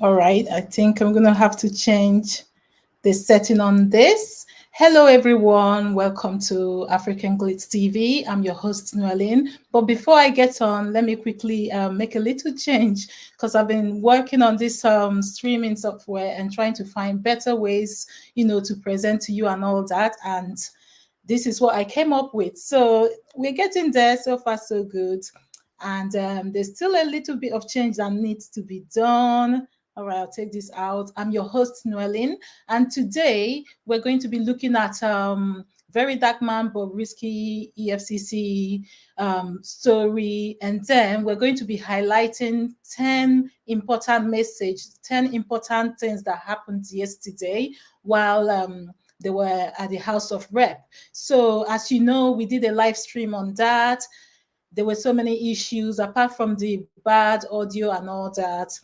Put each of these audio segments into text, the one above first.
All right, I think I'm going to have to change the setting on this. Hello, everyone. Welcome to African Glitz TV. I'm your host, Noeline. But before I get on, let me quickly make a little change because I've been working on this streaming software and trying to find better ways, to present to you and all that. And this is what I came up with. So we're getting there. So far, so good. And there's still a little bit of change that needs to be done. All right, I'll take this out. I'm your host, Noeline, and today we're going to be looking at VeryDarkMan, Bobrisky, EFCC story, and then we're going to be highlighting 10 important messages, 10 important things that happened yesterday while they were at the House of Rep. So as you know, we did a live stream on that. There were so many issues, apart from the bad audio and all that.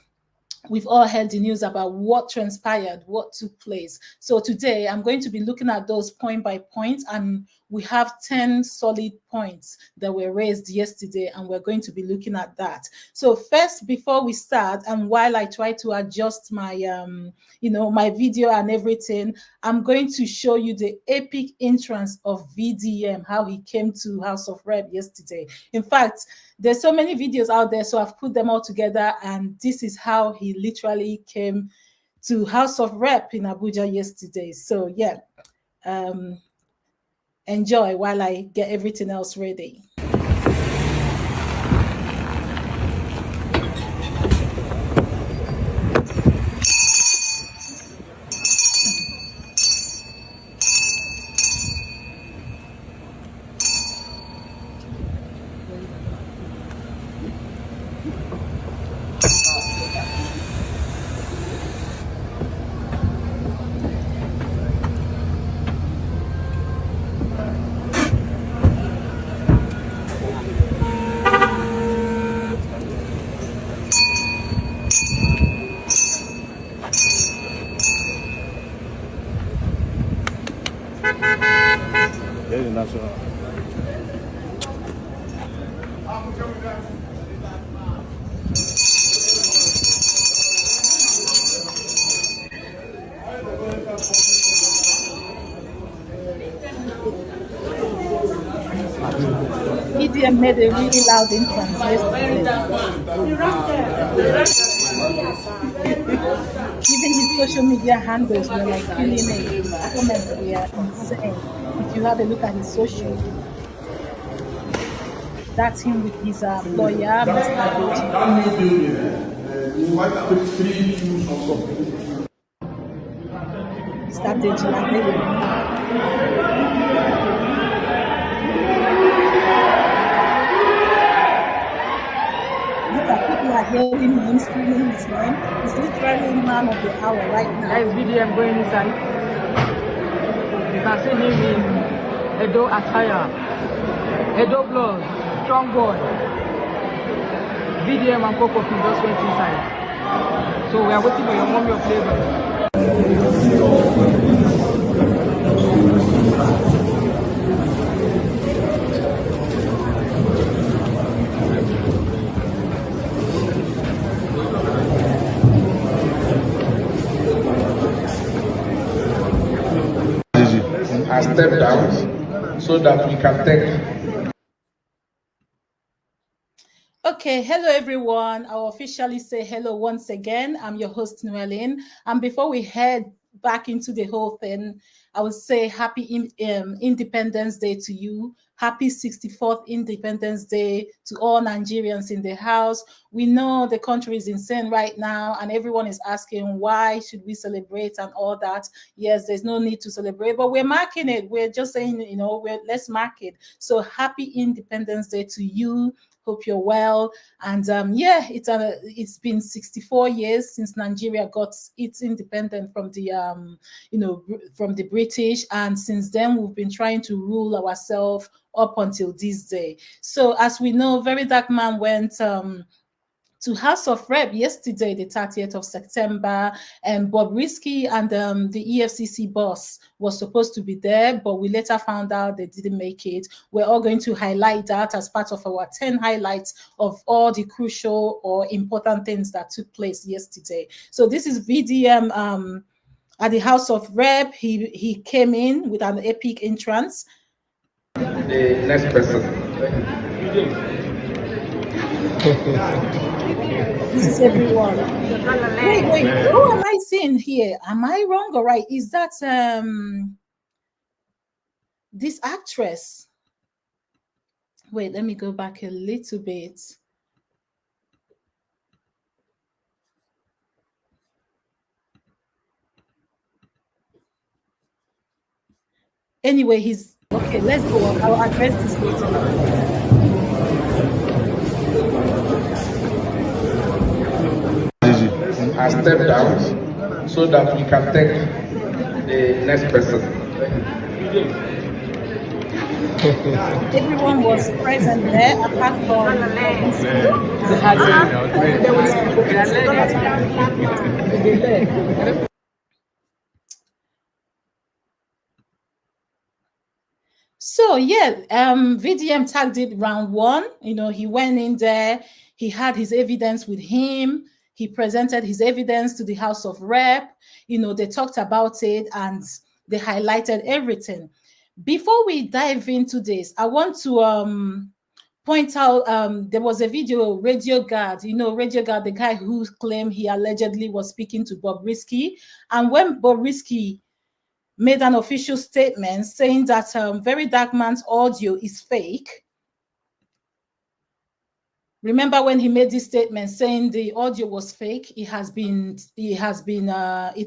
We've all heard the news about what transpired, what took place. So today I'm going to be looking at those point by point, and we have 10 solid points that were raised yesterday, and we're going to be looking at that. So first, before we start, and while I try to adjust my, my video and everything, I'm going to show you the epic entrance of VDM, how he came to House of Rep yesterday. In fact, there's so many videos out there, so I've put them all together, and this is how he literally came to House of Rep in Abuja yesterday. So yeah, enjoy while I get everything else ready. Very natural. VDM made a really loud entrance yesterday. Even his social media handles were like killing it. The comments were insane. If you have a look at his social, that's him with his lawyer, Mr. Deji. Mr. Deji Adeyanju. People are hearing him screaming his name. He's literally man of the hour right now. There is VDM going inside. You can see him in Edo attire, Edo blood, strong boy. VDM and Coco just went inside. So we are waiting for your mommy of labor. Has stepped down so that we can take. Okay, hello everyone. I'll officially say hello once again. I'm your host, Noeline. And before we head back into the whole thing, I would say happy Independence Day to you. Happy 64th Independence Day to all Nigerians in the house. We know the country is insane right now, and everyone is asking why should we celebrate and all that. Yes, there's no need to celebrate, but we're marking it. We're just saying, let's mark it. So happy Independence Day to you. Hope you're well. And it's been 64 years since Nigeria got its independence from the from the British, and since then we've been trying to rule ourselves up until this day. So as we know, VeryDarkMan went to House of Rep yesterday, the 30th of September, and Bobrisky and the EFCC boss was supposed to be there, but we later found out they didn't make it. We're all going to highlight that as part of our 10 highlights of all the crucial or important things that took place yesterday. So this is VDM at the House of Rep. He came in with an epic entrance. The next person. This is everyone. Wait. Who am I seeing here? Am I wrong or right? Is that this actress? Wait, let me go back a little bit. Anyway, he's okay. Let's go on. I'll address this later. I stepped out so that we can take the next person. Everyone was present there, apart from So yeah, VDM tagged it round one. You know, he went in there, he had his evidence with him, he presented his evidence to the House of Rep. You know, they talked about it and they highlighted everything. Before we dive into this, I want to point out there was a video, Radio Guard, you know, Radio Guard, the guy who claimed he allegedly was speaking to Bobrisky. And when Bobrisky made an official statement saying that VeryDarkMan's audio is fake. Remember when he made this statement saying the audio was fake? It's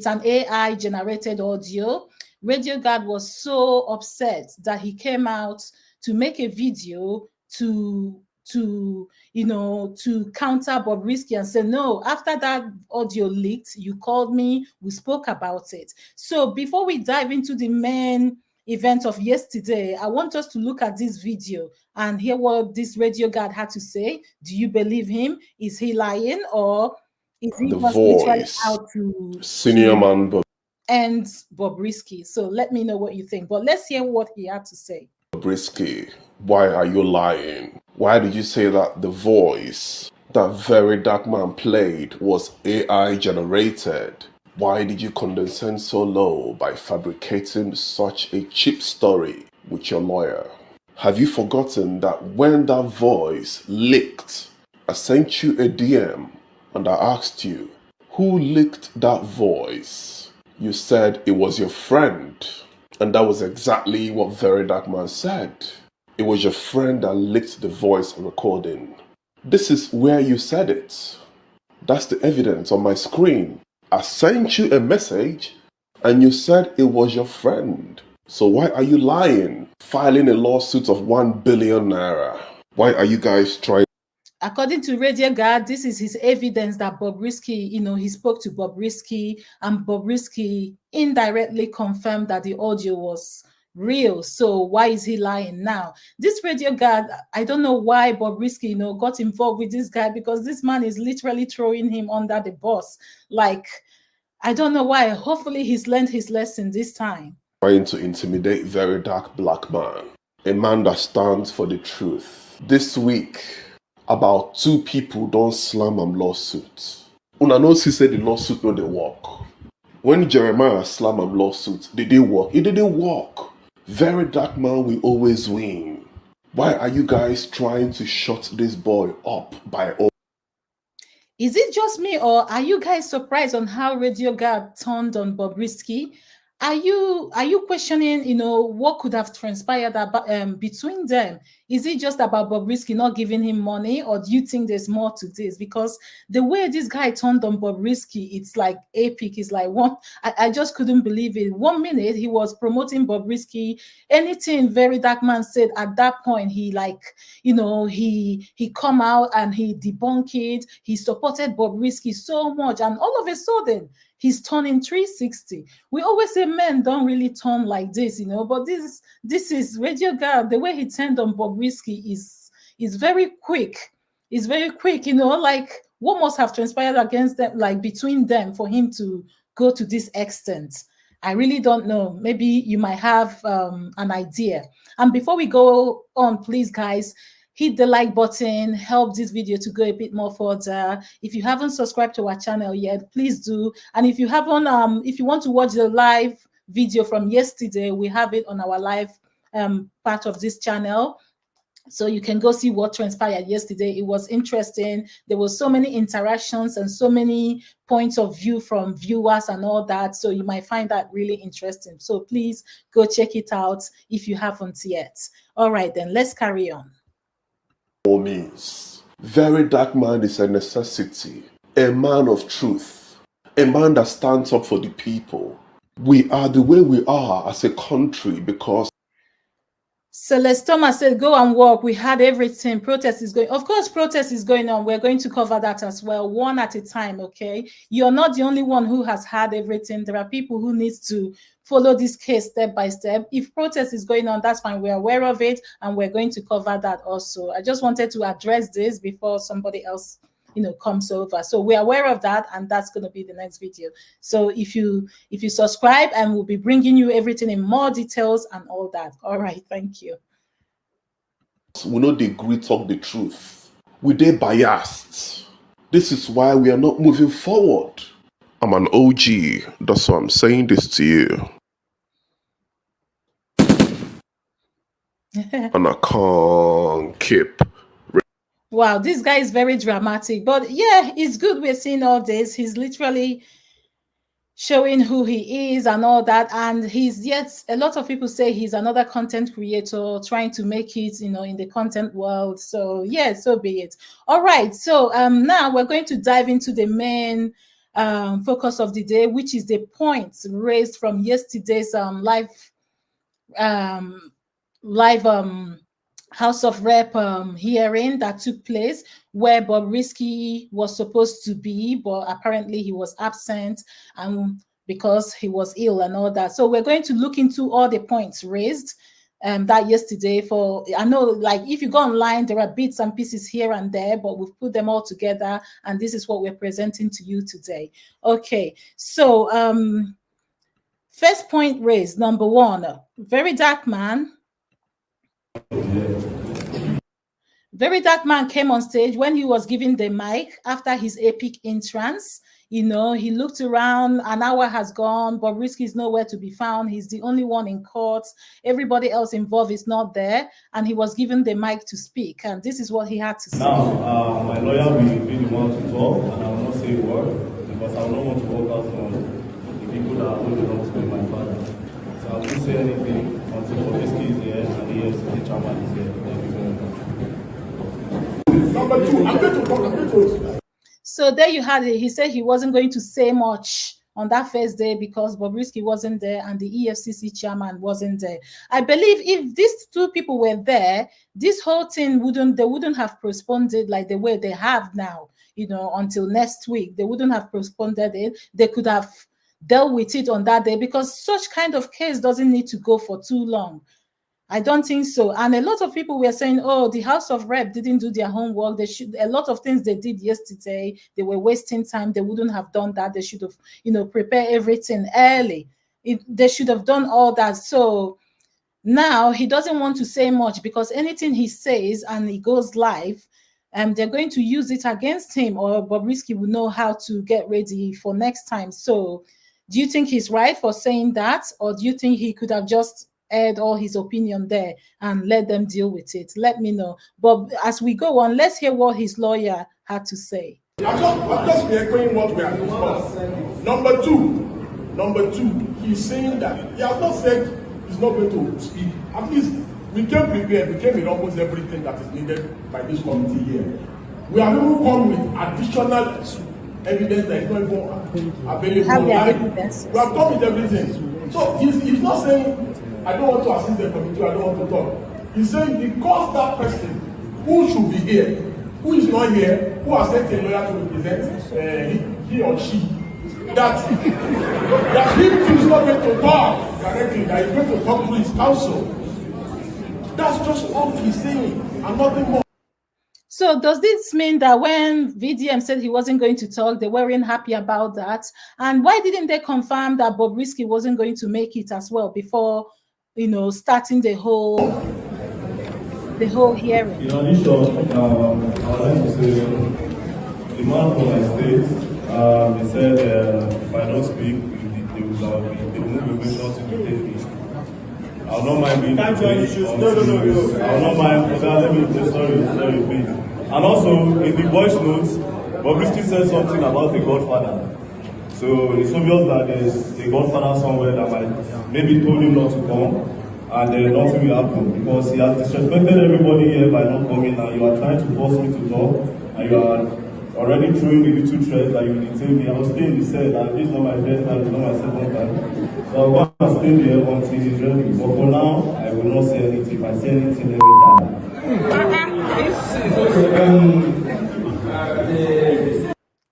an AI generated audio. Radio Guard was so upset that he came out to make a video to counter Bobrisky and say, no, after that audio leaked, you called me, we spoke about it. So before we dive into the main event of yesterday, I want us to look at this video and hear what this Radio Guard had to say. Do you believe him? Is he lying, or is he the voice out to senior man and Bobrisky? So let me know what you think, but let's hear what he had to say. Bobrisky, why are you lying? Why did you say that the voice that VeryDarkMan played was AI generated? Why did you condescend so low by fabricating such a cheap story with your lawyer? Have you forgotten that when that voice leaked, I sent you a DM and I asked you, who leaked that voice? You said it was your friend. And that was exactly what VeryDarkMan said. It was your friend that leaked the voice recording. This is where you said it. That's the evidence on my screen. I sent you a message and you said it was your friend. So why are you lying? Filing a lawsuit of 1 billion naira. Why are you guys trying? According to Radio Guard, this is his evidence that Bobrisky, he spoke to Bobrisky, and Bobrisky indirectly confirmed that the audio was real. So why is he lying now? This Radio Guard, I don't know why Bobrisky, got involved with this guy, because this man is literally throwing him under the bus. Like, I don't know why. Hopefully he's learned his lesson this time. Trying to intimidate VeryDarkMan, a man that stands for the truth. This week, about 2 people don't slam am lawsuit. Una know he said the lawsuit no dey work. When Jeremiah slam am lawsuit, did it work? It didn't work. VeryDarkMan will always win. Why are you guys trying to shut this boy up by all? Is it just me, or are you guys surprised on how Radio Guard turned on Bobrisky? Are you questioning, what could have transpired between them? Is it just about Bobrisky not giving him money, or do you think there's more to this? Because the way this guy turned on Bobrisky, it's like epic. It's like I just couldn't believe it. 1 minute he was promoting Bobrisky. Anything VeryDarkMan said at that point, he come out and he debunked it. He supported Bobrisky so much, and all of a sudden, he's turning 360. We always say men don't really turn like this, but this is Radio Guard. The way he turned on Bobrisky is very quick. It's very quick, like what must have transpired against them, like between them, for him to go to this extent? I really don't know. Maybe you might have an idea. And before we go on, please, guys, hit the like button, help this video to go a bit more further. If you haven't subscribed to our channel yet, please do. And if you haven't, if you want to watch the live video from yesterday, we have it on our live part of this channel. So you can go see what transpired yesterday. It was interesting. There was so many interactions and so many points of view from viewers and all that. So you might find that really interesting. So please go check it out if you haven't yet. All right, then let's carry on. All means, VeryDarkMan is a necessity, a man of truth, a man that stands up for the people. We are the way we are as a country because Celeste Thomas said, go and walk. We had everything. Protest is going. Of course, protest is going on. We're going to cover that as well, one at a time, okay? You're not the only one who has had everything. There are people who need to follow this case step by step. If protest is going on, that's fine. We're aware of it, and we're going to cover that also. I just wanted to address this before somebody else comes over. So we're aware of that, and that's going to be the next video. So if you subscribe, and we'll be bringing you everything in more details and all that. All right, thank you. we know they agree talk the truth. We they biased. This is why we are not moving forward. I'm an OG, that's why I'm saying this to you. And I can't keep. Wow, this guy is very dramatic, but yeah, it's good we're seeing all this. He's literally showing who he is and all that, and he's yet, a lot of people say he's another content creator trying to make it, in the content world. So yeah, so be it. All right, so now we're going to dive into the main focus of the day, which is the points raised from yesterday's live House of Rep hearing that took place, where Bobrisky was supposed to be, but apparently he was absent, and because he was ill and all that. So we're going to look into all the points raised that yesterday. For I know, like, if you go online, there are bits and pieces here and there, but we've put them all together, and this is what we're presenting to you today. Okay, so first point raised, number one, VeryDarkMan. VeryDarkMan came on stage when he was given the mic after his epic entrance. He looked around, an hour has gone, Bobrisky is nowhere to be found. He's the only one in court. Everybody else involved is not there, and he was given the mic to speak, and this is what he had to say. Now, my lawyer will be the one to talk, and I will not say a word, because I don't want to walk out from the people that are holding on to my father. So I won't say anything until Bobrisky is here and the EFCC chairman is here. Thank you very much. Number two, I'm going to talk. So there you had it. He said he wasn't going to say much on that first day because Bobrisky wasn't there and the EFCC chairman wasn't there. I believe if these two people were there, this whole thing wouldn't have postponed it like the way they have now, until next week. They wouldn't have postponed it. They could have dealt with it on that day, because such kind of case doesn't need to go for too long. I don't think so. And a lot of people were saying, oh, the House of Rep didn't do their homework. They should, a lot of things they did yesterday, they were wasting time. They wouldn't have done that. They should have, prepared everything early. They should have done all that. So now he doesn't want to say much, because anything he says and he goes live, they're going to use it against him, or Bobrisky will know how to get ready for next time. So do you think he's right for saying that? Or do you think he could have just aired all his opinion there and let them deal with it? Let me know. But as we go on, let's hear what his lawyer had to say. I'm just echoing what we have discussed. Number two, he's saying that he has not said he's not going to speak. At least we came prepared. We came with almost everything that is needed by this committee here. We have even come with additional evidence that is not even available. We have come with everything. So he's not saying, I don't want to assist the committee, I don't want to talk. He's saying because that person who should be here, who is not here, who has sent a lawyer to represent he or she, that he is not going to talk directly, that he's going to talk to his counsel. That's just all he's saying, and nothing more. So does this mean that when VDM said he wasn't going to talk, they weren't happy about that? And why didn't they confirm that Bobrisky wasn't going to make it as well before, you know, starting the whole hearing? In addition, I would like to say, the man from my state, he said if I don't speak, they will move equation to the take. I will not mind being no. I will not mind. Let me sorry, please. And also, in the voice notes, Bobrisky said something about the Godfather. So it's obvious that there's a Godfather somewhere that might maybe told him not to come, and nothing will happen because he has disrespected everybody here by not coming, and you are trying to force me to talk, and you are already throwing the little threat that you detain me. I was staying in the cell, and this is not my first time, it's not my second time. So I'm going to stay there until he's ready. But for now, I will not say anything. If I say anything, let me die.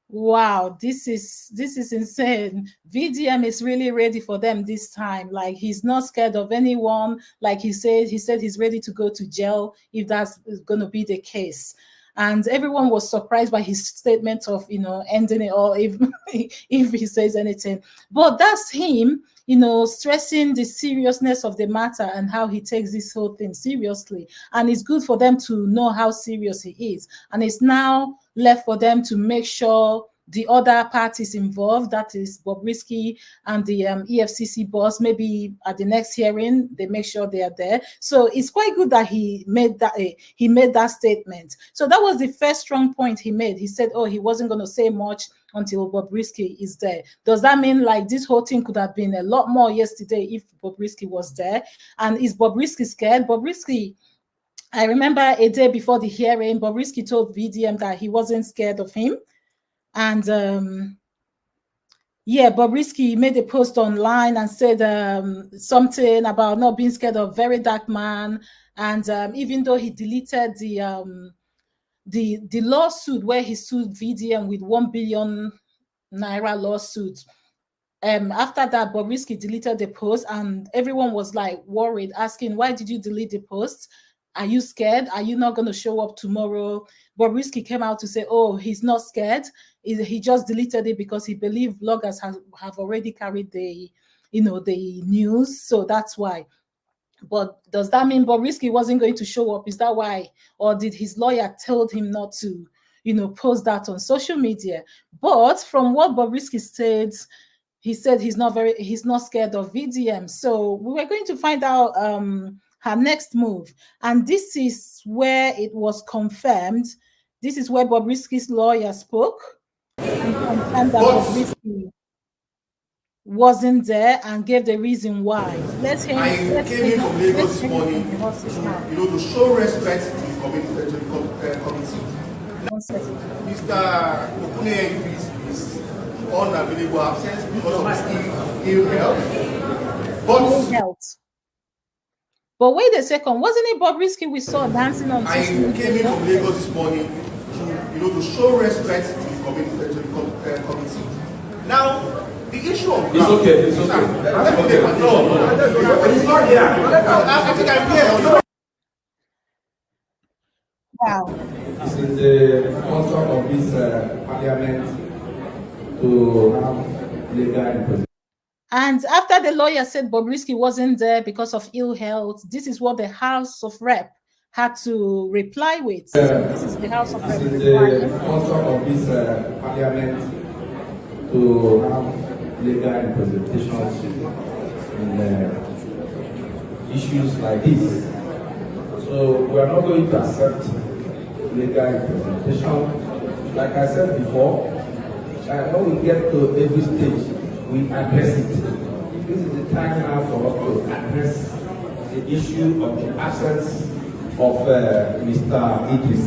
Wow, this is insane. VDM is really ready for them this time. Like, he's not scared of anyone. Like he said he's ready to go to jail if that's going to be the case. And everyone was surprised by his statement of, you know, ending it all if he says anything. But that's him, you know, stressing the seriousness of the matter and how he takes this whole thing seriously. And it's good for them to know how serious he is. And it's now left for them to make sure the other parties involved, that is Bobrisky and the EFCC boss, maybe at the next hearing, they make sure they are there. So it's quite good that he made that statement. So that was the first strong point he made. He said, oh, he wasn't going to say much until Bobrisky is there. Does that mean like this whole thing could have been a lot more yesterday if Bobrisky was there? And is Bobrisky scared? Bobrisky, I remember a day before the hearing, Bobrisky told VDM that he wasn't scared of him. And yeah, Bobrisky made a post online and said something about not being scared of VeryDarkMan. And even though he deleted the lawsuit where he sued VDM with 1 billion naira lawsuit, after that, Bobrisky deleted the post, and everyone was like worried, asking, why did you delete the post? Are you scared? Are you not going to show up tomorrow? Bobrisky came out to say, oh, he's not scared. He just deleted it because he believed bloggers have already carried the news. So that's why. But does that mean Bobrisky wasn't going to show up? Is that why? Or did his lawyer tell him not to, post that on social media? But from what Bobrisky said, he said he's not scared of VDM. So we were going to find out her next move. And this is where it was confirmed. This is where Bobrisky's lawyer spoke and confirmed that Bobrisky wasn't there and gave the reason why. Let's hear. I came in from Lagos this morning to show respect to the committee. Mr. Okune is unavailable absence because of his ill health. But wait a second, wasn't it Bobrisky we saw dancing on I came in from Lagos this morning to show respect to the committee. Now, the issue of it's okay. No, it's not here. I think I'm here. Wow. This is the function of this parliament to have legal representation. And after the lawyer said Bobrisky wasn't there because of ill health, this is what the House of Rep had to reply with. This is the House of Rep. This is the function of this parliament to have legal representations in issues like this. So we are not going to accept legal representation. Like I said before, when we get to every stage, we address it. This is the time now for us to address the issue of the absence of Mr. Idris.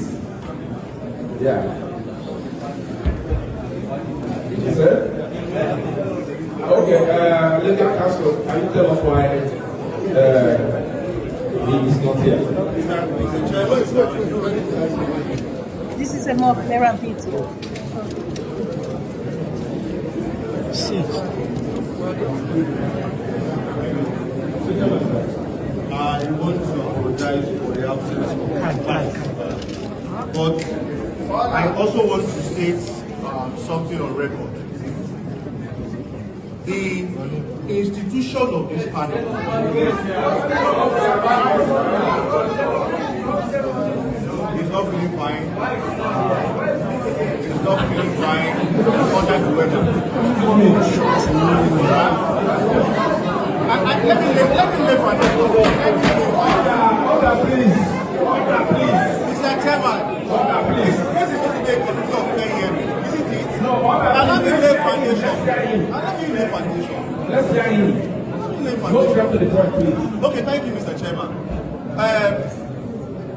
Yeah. Is it? Okay, legal counsel, can you tell us why he is not here? This is a more clearer video. I want to apologize for the absence of But I also want to state something on record. The institution of this panel is not feeling fine. It's not feeling fine under the weather. Let me lay foundation. Order, please. Order, please. Mr. Chairman, Please. this is supposed to be a committee of 10 years, isn't it? No, order. Allow me lay foundation. Let's hear him. Allow me lay foundation. Let's hear him. Lay Go foundation. straight to the point, please. Okay, thank you, Mr. Chairman.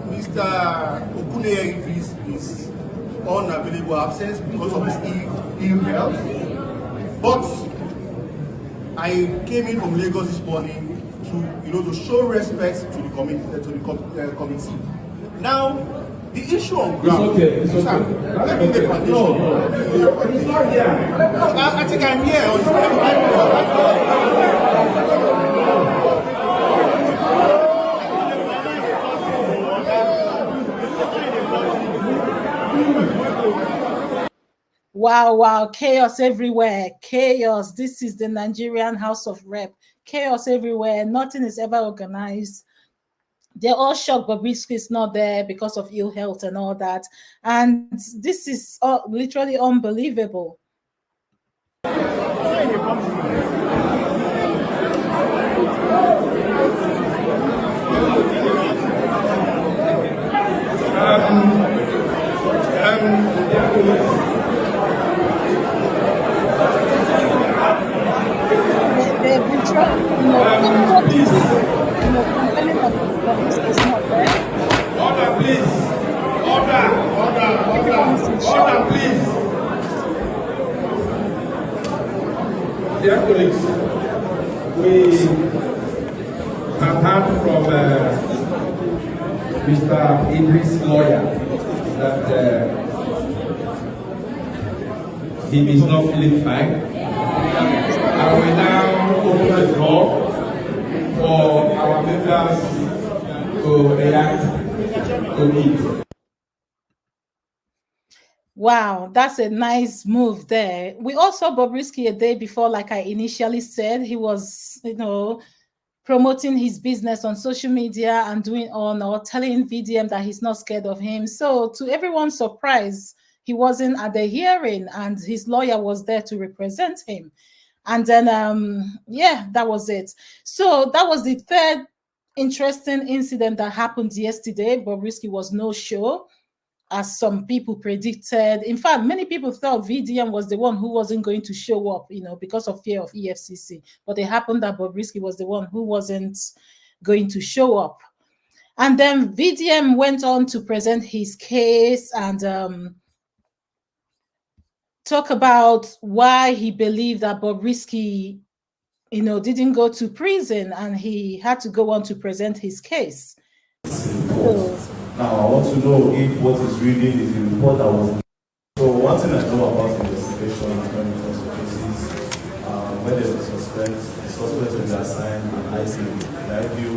Mr. Okuneye is unavailable absence because of his ill health. But I came in from Lagos this morning to show respect to the committee. Now, the issue on ground. It's okay. Sir, let me lay foundation. No, it's not here. No, I think I'm here. Wow, chaos everywhere. Chaos. This is the Nigerian House of Rep. Chaos everywhere. Nothing is ever organized. They're all shocked Bobrisky is not there because of ill health and all that. And this is literally unbelievable. They've been trying, complaining that Bobrisky is not there. Order, please. Order, please. Dear colleagues, we have heard from Mr. Idris' lawyer that he is not feeling fine. I will now open the floor for our members to react to it. Wow, that's a nice move there. We also saw Bobrisky a day before, like I initially said. He was, promoting his business on social media and telling VDM that he's not scared of him. So to everyone's surprise, he wasn't at the hearing and his lawyer was there to represent him. And then, that was it. So that was the third interesting incident that happened yesterday. Bobrisky was no show, as some people predicted. In fact, many people thought VDM was the one who wasn't going to show up, because of fear of EFCC. But it happened that Bobrisky was the one who wasn't going to show up. And then VDM went on to present his case and talk about why he believed that Bobrisky, didn't go to prison and he had to go on to present his case. Now, I want to know if what is reading is the report that was. So, one thing I know about investigation when it comes to cases, when there's a suspect will be assigned an ICU. The ICU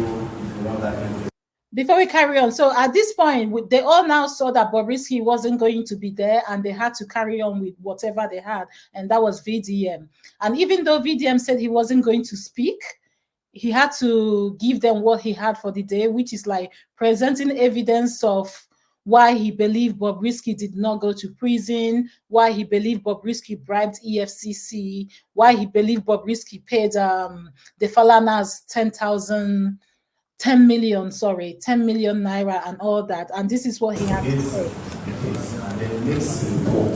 is the one that can. Before we carry on, so at this point, they all now saw that Bobrisky wasn't going to be there and they had to carry on with whatever they had, and that was VDM. And even though VDM said he wasn't going to speak, he had to give them what he had for the day, which is like presenting evidence of why he believed Bobrisky did not go to prison, why he believed Bobrisky bribed EFCC, why he believed Bobrisky paid the Falanas 10 million naira and all that. And this is what he had to say. And then makes a report.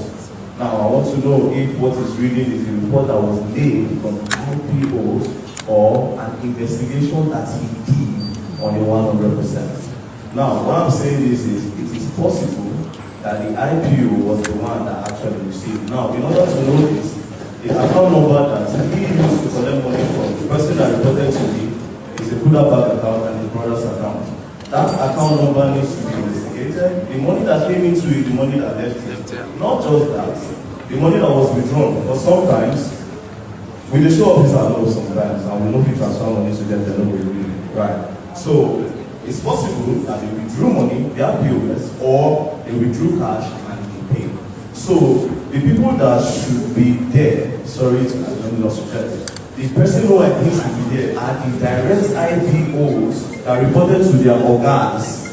Now, I want to know if what is reading is a report that was made from IPOs or an investigation that he did on the 100%. Now, what I'm saying is it is possible that the IPO was the one that actually received. Now, in order to know this, the account number that he used to collect money from, the person that reported to me, is a Kuda bank account and his brother's account. That account number needs to be investigated. The money that came into it, the money that left it. Not just that, the money that was withdrawn. Because sometimes, we dey show officer know sometimes, and we know if we transfer money to them, they don't really, right? So, It's possible that they withdrew money, they have POS, or they withdrew cash and they pay. So the people that should be there, sorry to not suggest, the person who I think should be there are the direct IPOs that reported to their organs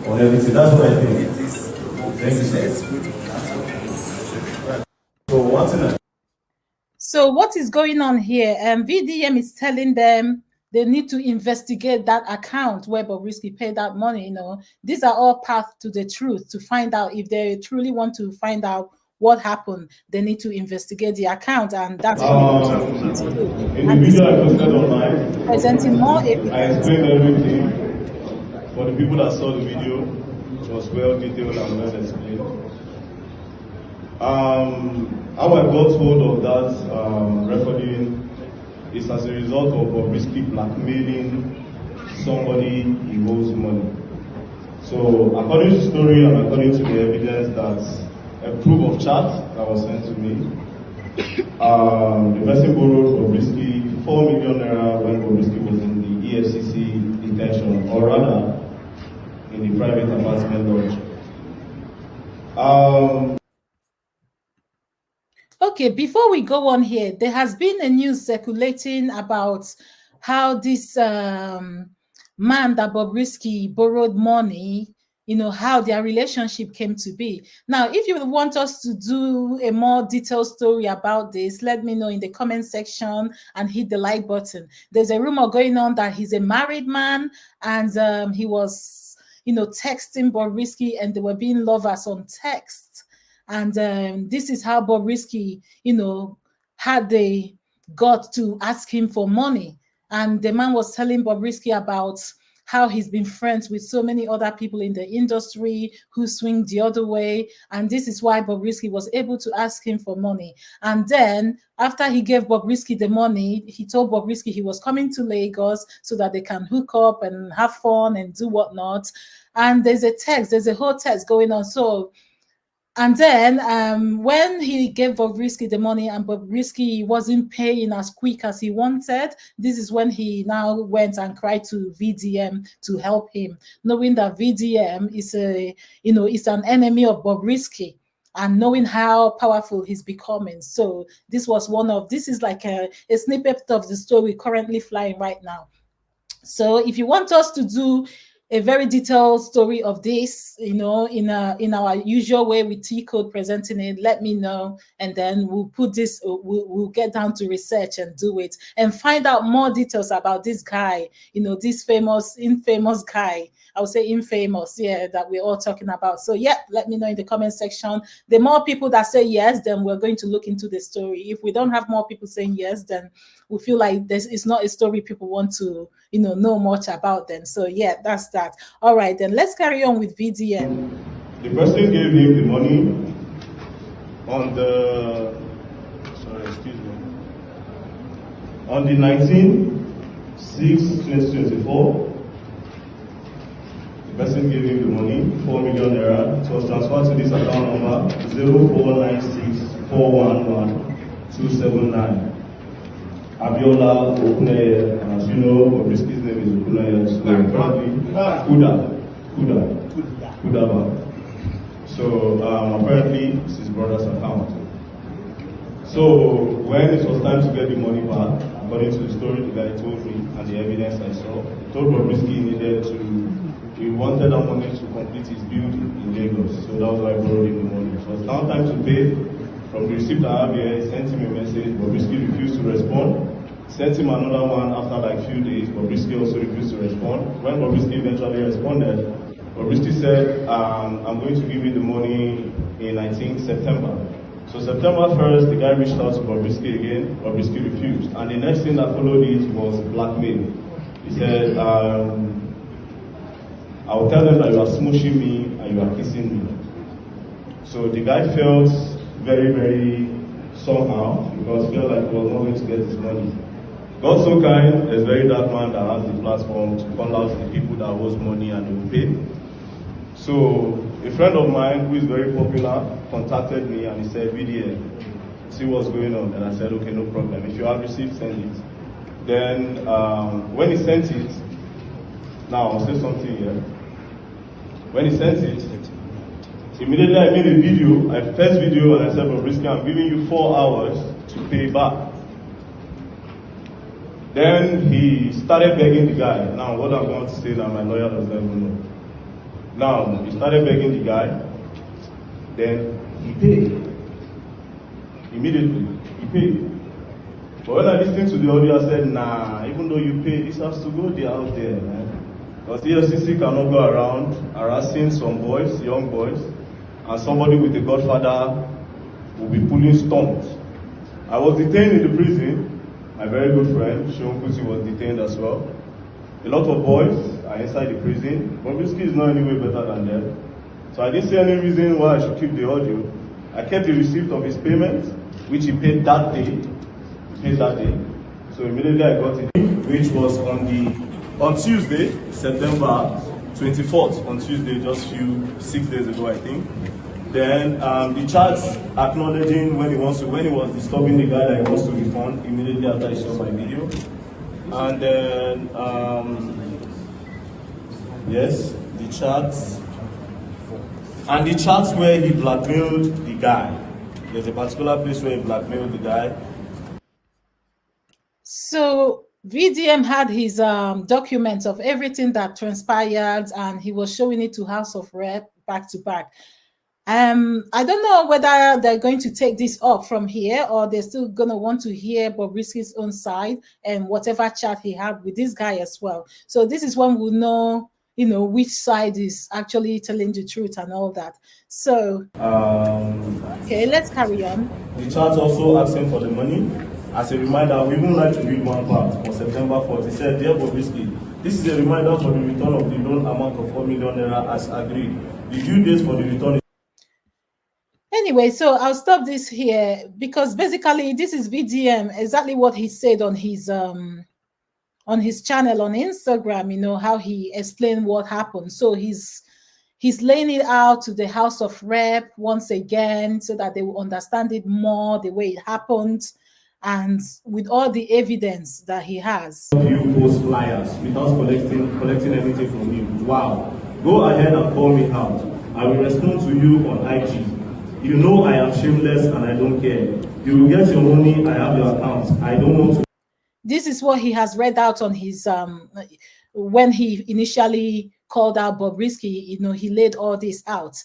on everything. That's what I think. Thank you, sir. So what's in it? So what is going on here? VDM is telling them they need to investigate that account where Bobrisky paid that money. You know, these are all paths to the truth to find out if they truly want to find out what happened. They need to investigate the account, and that's what they need to do. In the video I posted online, presenting more evidence. I explained everything. For the people that saw the video, it was well detailed and well explained. How I got hold of that recording is as a result of Bobrisky blackmailing somebody he owes money. So according to the story and according to the evidence, that's a proof of chat that was sent to me. The person borrowed Bobrisky 4 million naira when Bobrisky was in the EFCC detention, or rather in the private apartment lodge. Okay, before we go on here, there has been a news circulating about how this man that Bobrisky borrowed money, you know, how their relationship came to be. Now, if you want us to do a more detailed story about this, let me know in the comment section and hit the like button. There's a rumor going on that he's a married man and he was, you know, texting Bobrisky and they were being lovers on text. And this is how Bobrisky, you know, had the gut to ask him for money. And the man was telling Bobrisky about how he's been friends with so many other people in the industry who swing the other way. And this is why Bobrisky was able to ask him for money. And then after he gave Bobrisky the money, he told Bobrisky he was coming to Lagos so that they can hook up and have fun and do whatnot. And there's a whole text going on. So, and then when he gave Bobrisky the money and Bobrisky wasn't paying as quick as he wanted, this is when he now went and cried to VDM to help him, knowing that VDM is is an enemy of Bobrisky and knowing how powerful he's becoming. So this is like a snippet of the story currently flying right now. So if you want us to do a very detailed story of this, you know, in our usual way with T-Code presenting it, let me know, and then we'll put this, we'll get down to research and do it and find out more details about this guy, you know, this infamous guy. I would say infamous, yeah, that we're all talking about. So yeah, let me know in the comment section. The more people that say yes, then we're going to look into the story. If we don't have more people saying yes, then we feel like this is not a story people want to, you know much about then. So yeah, that's that. All right, then let's carry on with VDM. The person gave him the money on the, on the 19/6/2024. The person gave him the money, 4 million naira. It was transferred to this account number 0496411279. Abiola Okuneye, and as you know, Bobrisky's name is Okuneye, so apparently Kudaba. So apparently it's his brother's account. So when it was time to get the money back, according to the story the guy told me and the evidence I saw, he told Bobrisky he wanted that money to complete his building in Lagos. So that was why I borrowed him the money. So it's now time to pay. From the receipt I have here, he sent him a message. Bobrisky refused to respond. Sent him another one after like a few days. Bobrisky also refused to respond. When Bobrisky eventually responded, Bobrisky said, I'm going to give you the money in, I think, September. So September 1st, the guy reached out to Bobrisky again. Bobrisky refused. And the next thing that followed it was blackmail. He said, I will tell them that you are smooshing me and you are kissing me. So the guy felt very, very somehow because he felt like he was not going to get his money. God so kind, there's VeryDarkMan that has the platform to call out the people that owes money and they will pay. So a friend of mine who is very popular contacted me and he said, VDM, see what's going on. And I said, okay, no problem. If you have received, send it. Then when he sent it, Now, I'll say something here. When he sent it, immediately I made a video, a first video, and I said, Bobrisky, I'm giving you 4 hours to pay back. Then he started begging the guy. Now, what I'm going to say now, my lawyer doesn't even know. Now, he started begging the guy. Then he paid. Immediately, he paid. But when I listened to the audio, I said, nah, even though you pay, this has to go there out there, man. Because the EFCC cannot go around harassing some boys, young boys, and somebody with a godfather will be pulling stunts. I was detained in the prison. My very good friend, Sean Kuti, was detained as well. A lot of boys are inside the prison. Bobrisky is not any way better than them. So I didn't see any reason why I should keep the audio. I kept the receipt of his payment, which he paid that day. So immediately I got it, which was on Tuesday, September 24th, on Tuesday, just 6 days ago, I think. Then the chat acknowledging when he was disturbing the guy that he wants to refund immediately after he saw my video. And then, yes, the chats. And the chats where he blackmailed the guy. There's a particular place where he blackmailed the guy. So VDM had his documents of everything that transpired, and he was showing it to House of Rep back to back. I don't know whether they're going to take this up from here, or they're still going to want to hear Bobrisky's own side and whatever chat he had with this guy as well. So this is when we'll know, which side is actually telling the truth and all that. So, okay, let's carry on. The chat also asking for the money. As a reminder, we would like to read one part for September 4th. He said, Dear Bobrisky, this is a reminder for the return of the loan amount of 4 million naira as agreed. The due date for the return. Anyway, so I'll stop this here because basically this is VDM, exactly what he said on his channel on Instagram, how he explained what happened. So he's laying it out to the House of Rep once again so that they will understand it more, the way it happened, and with all the evidence that he has. You post flyers without collecting anything from you. Wow. Go ahead and call me out. I will respond to you on IG. You know I am shameless and I don't care. You will get your money, I have your account. I don't want to. This is what he has read out on his, when he initially called out Bobrisky, he laid all this out.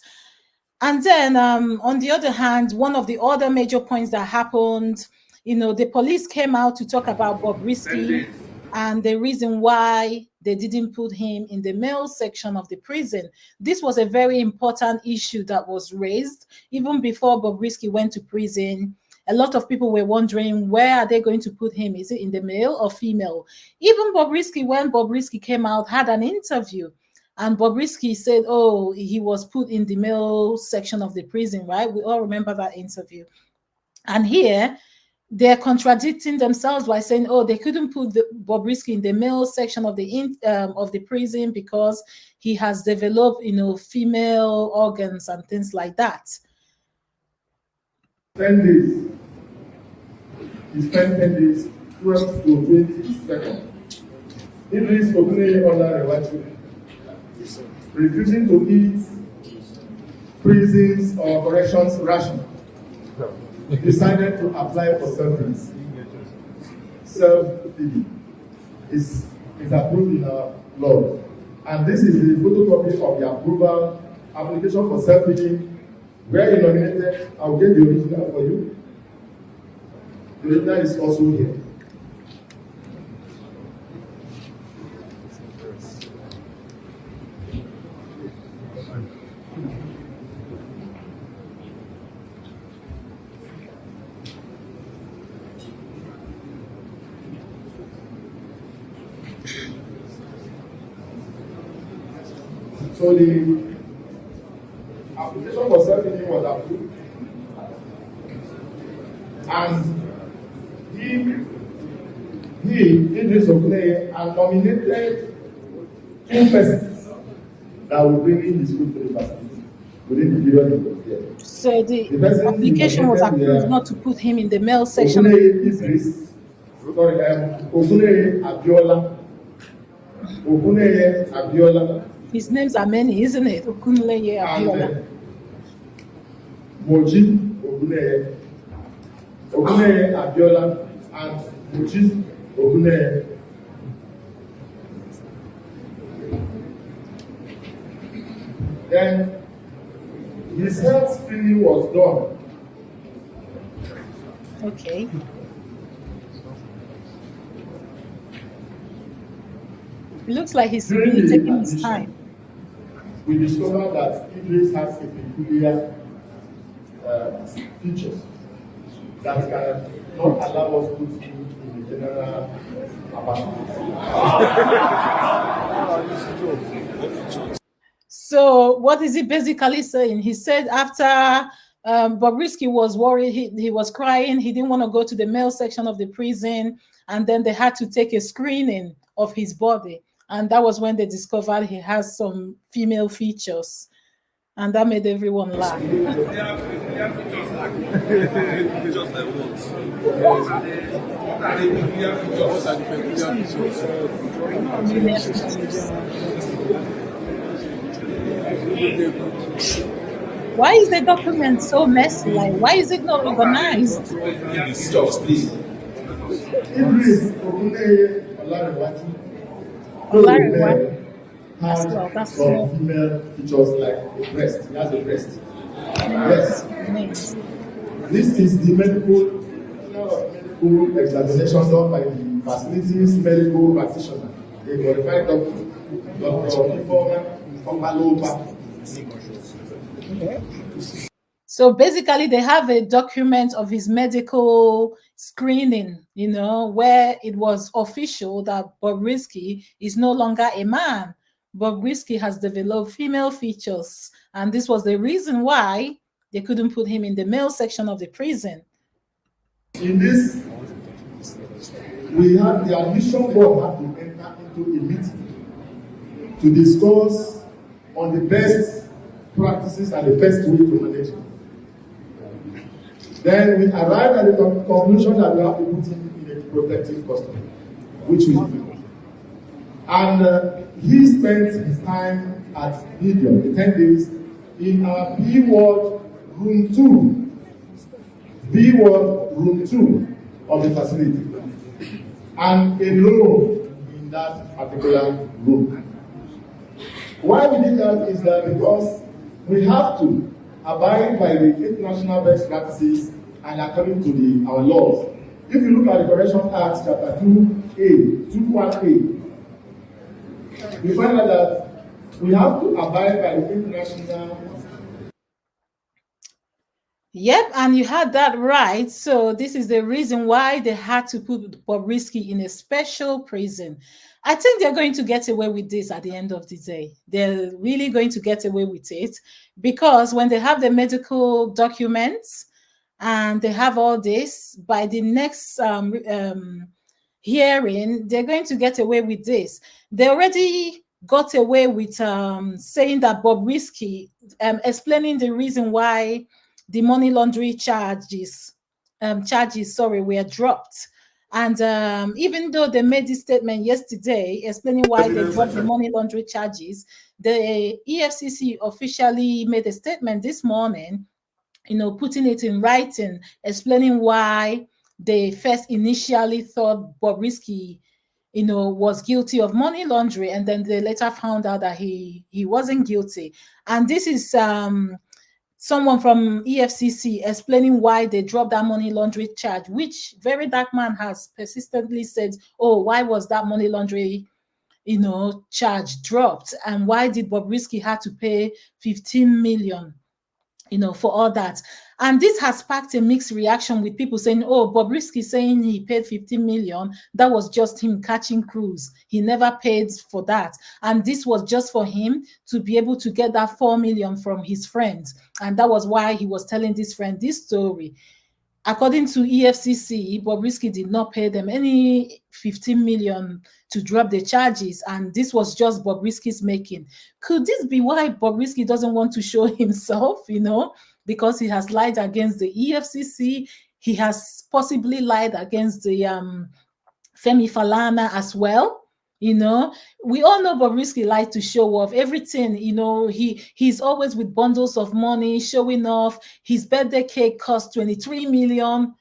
And then on the other hand, one of the other major points that happened, the police came out to talk about Bobrisky and the reason why they didn't put him in the male section of the prison. This was a very important issue that was raised even before Bobrisky went to prison. A lot of people were wondering, where are they going to put him? Is it in the male or female? Even Bobrisky, when Bobrisky came out, had an interview. And Bobrisky said, oh, he was put in the male section of the prison, right? We all remember that interview. And here, they're contradicting themselves by saying, oh, they couldn't put Bobrisky in the male section of the prison because he has developed, female organs and things like that. 10 days. He spent 10 days, 12 to 20 seconds. Idris Oguneye under a white woman, refusing to eat prisons or corrections ration. Decided to apply for self-release. Self-feeding is approved in our law. And this is the photocopy of the approval application for self-feeding where you nominated. I'll get the original for you. The original is also here. So the application for self-feeding was approved, and he Idris Oguneye, and nominated 2 persons that will bring in his food to the facility within the period he was there. So the application was approved not to put him in the male section. Oguneye Idris, Oguneye Abiola, Oguneye Abiola. His names are many, isn't it? Okunleye Abiola. And Moji Oguneye. Oguneye Abiola and Moji Oguneye. Then his health screening was done. Okay. It looks like he's During really the taking his admission, time. we discovered that Idris has a peculiar features that can not allow us to put him in the general apartment. So what is he basically saying? He said after Bobrisky was worried, he was crying, he didn't want to go to the male section of the prison, and then they had to take a screening of his body. And that was when they discovered he has some female features. And that made everyone laugh. Why is the document so messy? Like, why is it not organized? Idris Oguneye Olarewaju. Has some female features like a breast. He has a breast. Yes. This is the medical examination done by the facilities medical practitioner, a qualified doctor, Dr. Informa Omaloba. So basically, they have a document of his medical screening, you know, where it was official that Bobrisky is no longer a man. Bobrisky has developed female features, and this was the reason why they couldn't put him in the male section of the prison. In this, we have the admission board have to enter into a meeting to discuss on the best practices and the best way to manage it. Then we arrived at the conclusion that we have to put him in a protective custody, which we do. And he spent his time at Medium, the 10 days, in our B Ward Room 2. B Ward Room 2 of the facility. And alone in that particular room. Why we did that is that because we have to abide by the international best practices and according to our laws. If you look at the Correctional Act, Chapter 2A, 21A, we find out that we have to abide by the international. Yep, and you had that right. So this is the reason why they had to put Bobrisky in a special prison. I think they're going to get away with this at the end of the day. They're really going to get away with it because when they have the medical documents and they have all this, by the next hearing, they're going to get away with this. They already got away with saying that Bobrisky, explaining the reason why the money laundering charges were dropped. And even though they made this statement yesterday explaining why they dropped the money laundering charges, the EFCC officially made a statement this morning, you know, putting it in writing, explaining why they first initially thought Bobrisky, you know, was guilty of money laundering, and then they later found out that he wasn't guilty. And this is someone from EFCC explaining why they dropped that money laundering charge, which VeryDarkMan has persistently said, oh, why was that money laundering, you know, charge dropped? And why did Bobrisky have to pay 15 million, you know, for all that? And this has sparked a mixed reaction with people saying, oh, Bobrisky saying he paid 15 million, that was just him catching crews. He never paid for that. And this was just for him to be able to get that 4 million from his friends. And that was why he was telling this friend this story. According to EFCC, Bobrisky did not pay them any 15 million to drop the charges, and this was just Bobrisky's making. Could this be why Bobrisky doesn't want to show himself, you know, because he has lied against the EFCC? He has possibly lied against the Femi Falana as well, You know, we all know Bobrisky likes to show off everything. You know, he's always with bundles of money showing off. His birthday cake cost 23 million.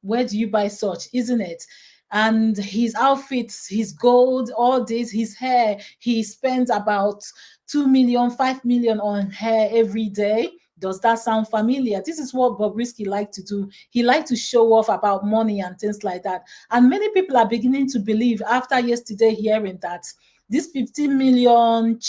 Where do you buy such, isn't it? And his outfits, his gold, all this, his hair, he spends about 2 million, 5 million on hair every day. Does that sound familiar? This is what Bobrisky liked to do. He liked to show off about money and things like that. And many people are beginning to believe after yesterday hearing that this 15 million,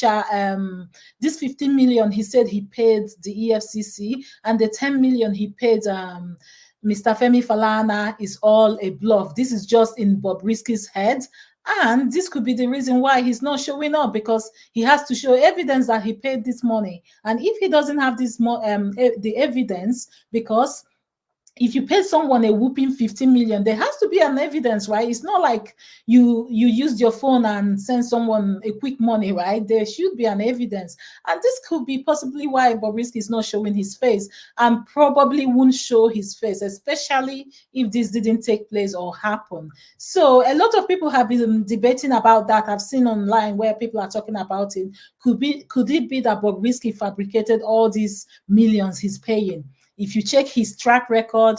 this 15 million he said he paid the EFCC, and the 10 million he paid Mr. Femi Falana is all a bluff. This is just in Bobrisky's head. And this could be the reason why he's not showing up, because he has to show evidence that he paid this money. And if he doesn't have this the evidence, because if you pay someone a whooping 15 million, there has to be an evidence, right? It's not like you used your phone and send someone a quick money, right? There should be an evidence. And this could be possibly why Bobrisky is not showing his face, and probably won't show his face, especially if this didn't take place or happen. So a lot of people have been debating about that. I've seen online where people are talking about it. Could it be that Bobrisky fabricated all these millions he's paying? If you check his track record,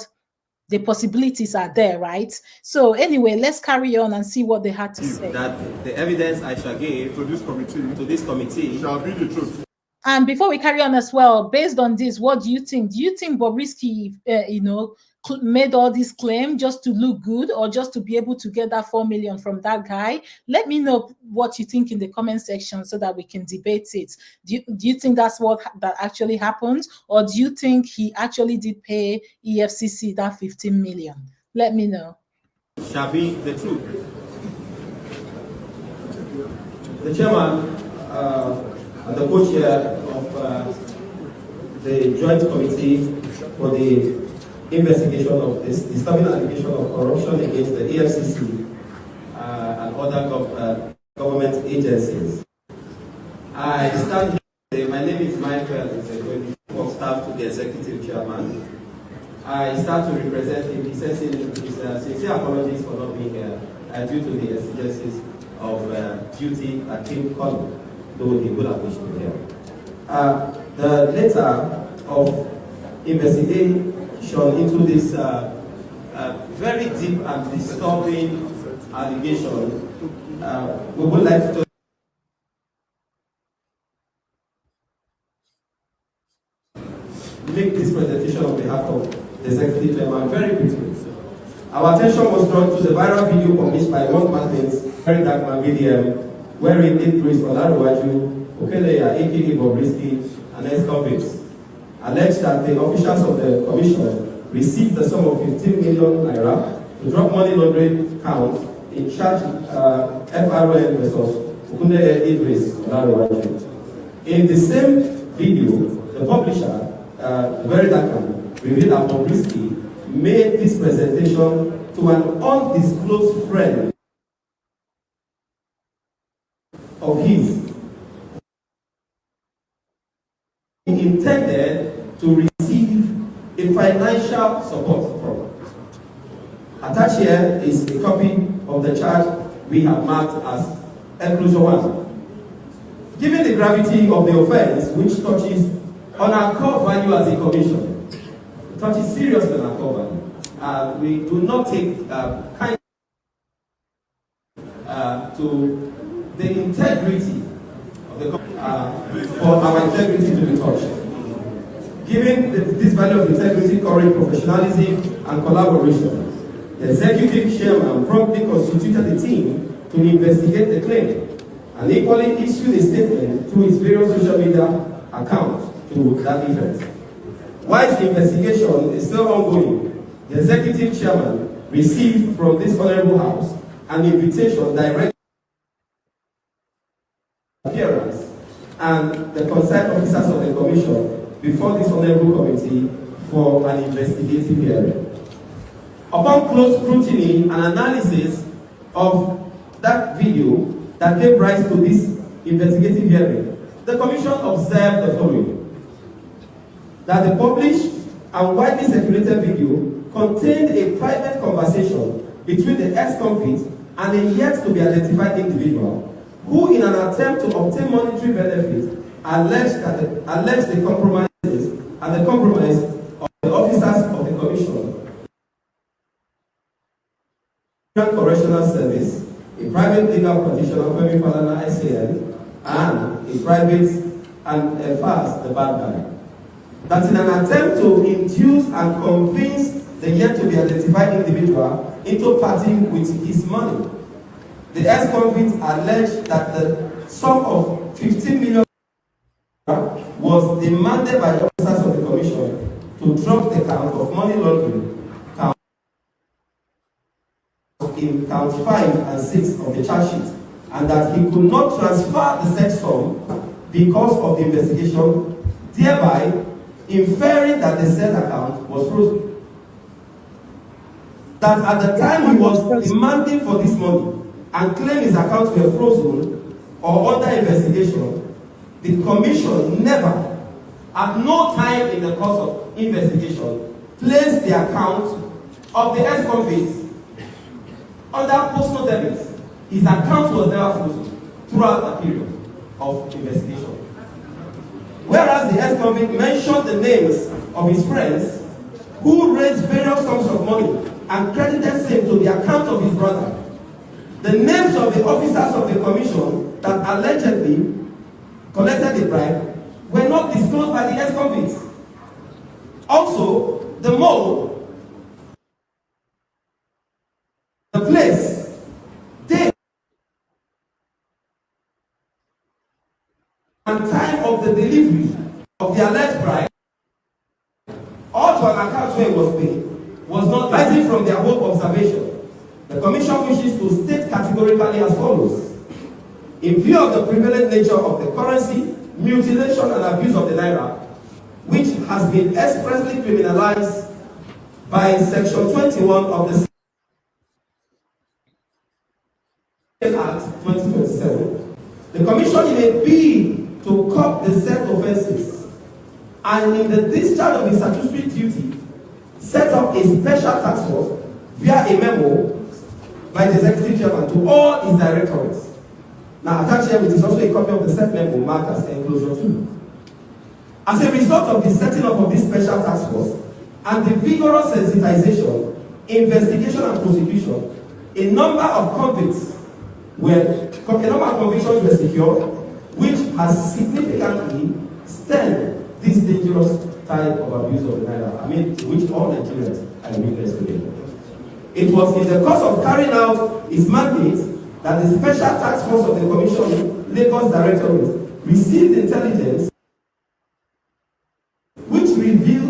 the possibilities are there, right? So anyway, let's carry on and see what they had to say. That the evidence I shall give to this committee shall be the truth. And before we carry on as well, based on this, what do you think? Do you think Bobrisky, made all this claim just to look good, or just to be able to get that 4 million from that guy? Let me know what you think in the comment section so that we can debate it. Do you think that's what that actually happened, or do you think he actually did pay EFCC that 15 million? Let me know. Shall be the truth. The chairman and the co-chair of the joint committee for the investigation of this disturbing allegation of corruption against the EFCC and other government agencies. I stand here. My name is Michael, of staff to the executive chairman. I start to represent him. He says his sincere apologies for not being here due to the exigencies of duty at King College, though he would have wished to be here. The letter of investigation into this very deep and disturbing allegation, we would like to make this presentation on behalf of the executive chairman very quickly. Our attention was drawn to the viral video published by one Martins, VeryDarkMan VDM, wherein it praised Deji Adeyanju, aka Bobrisky, and ex-convicts alleged that the officials of the commission received the sum of 15 million naira to drop money laundering counts in charge FRN versus Deji. In the same video, the publisher, VeryDarkMan, revealed that Bobrisky made this presentation to an undisclosed friend of his. He intended to receive a financial support from. Attached here is a copy of the charge we have marked as Enclosure 1. Given the gravity of the offense, which touches on our core value as a commission, it touches seriously on our core value, we do not take kind to the integrity of the for our integrity to be touched. Given this value of integrity, courage, professionalism, and collaboration, the executive chairman promptly constituted a team to investigate the claim, and equally issued a statement through his various social media accounts to that effect. While the investigation is still ongoing, the executive chairman received from this honorable house an invitation direct appearance and the concerned officers of the commission before this honorable committee for an investigative hearing. Upon close scrutiny and analysis of that video that gave rise to this investigative hearing, the commission observed the following: that the published and widely circulated video contained a private conversation between the ex-convict and a yet to be identified individual who, in an attempt to obtain monetary benefit, alleged the compromises and the compromise of the officers of the Commission, Nigerian Correctional Service, a private legal practitioner, Femi Falana SAN, and a private and a fast, the bad guy. That in an attempt to induce and convince the yet to be identified individual into parting with his money, the ex-convict alleged that the sum of 15 million was demanded by the officers of the Commission to drop the count of money laundering in count 5 and 6 of the charge sheet, and that he could not transfer the said sum because of the investigation, thereby inferring that the said account was frozen. That at the time he was demanding for this money and claimed his accounts were frozen or under investigation, the Commission never, at no time in the course of investigation, placed the account of the ex-convicts under personal debit. His account was never frozen throughout the period of investigation. Whereas the ex-convict mentioned the names of his friends who raised various sums of money and credited same to the account of his brother. The names of the officers of the Commission that allegedly collected the bribe were not disclosed by the ex-convicts. Also, the mode, the place, date, and time of the delivery of the alleged bribe, or to an account where it was paid, was not rising from their whole observation. The Commission wishes to state categorically as follows. In view of the prevalent nature of the currency, mutilation and abuse of the Naira, which has been expressly criminalized by Section 21 of the Act 2027, the Commission, in a bid to curb the said offences and in the discharge of its statutory duty, set up a special task force via a memo by the Executive Chairman to all its directorates. Now, attached here is also a copy of the said memo marked as enclosure 2. As a result of the setting up of this special task force and the vigorous sensitization, investigation and prosecution, a number of convictions were secured, which has significantly stemmed this dangerous type of abuse of the Naira, which all Nigerians are witness today. It was in the course of carrying out its mandate that the Special Task Force of the Commission Lagos Directorate received intelligence which revealed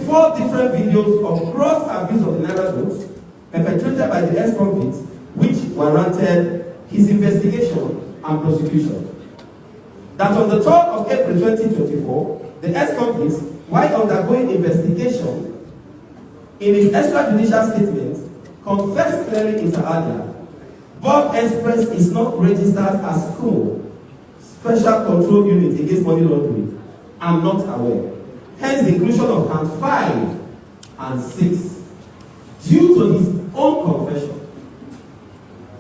four different videos of gross abuse of the Naira notes perpetrated by the ex-convicts, which warranted his investigation and prosecution. That on the 3rd of April 2024, the ex-convicts, while undergoing investigation, in his extrajudicial statement, confessed clearly inter alia, Bob Express is not registered as SCO, Special Control Unit Against Money Laundering. I'm not aware. Hence the inclusion of count 5 and 6, due to his own confession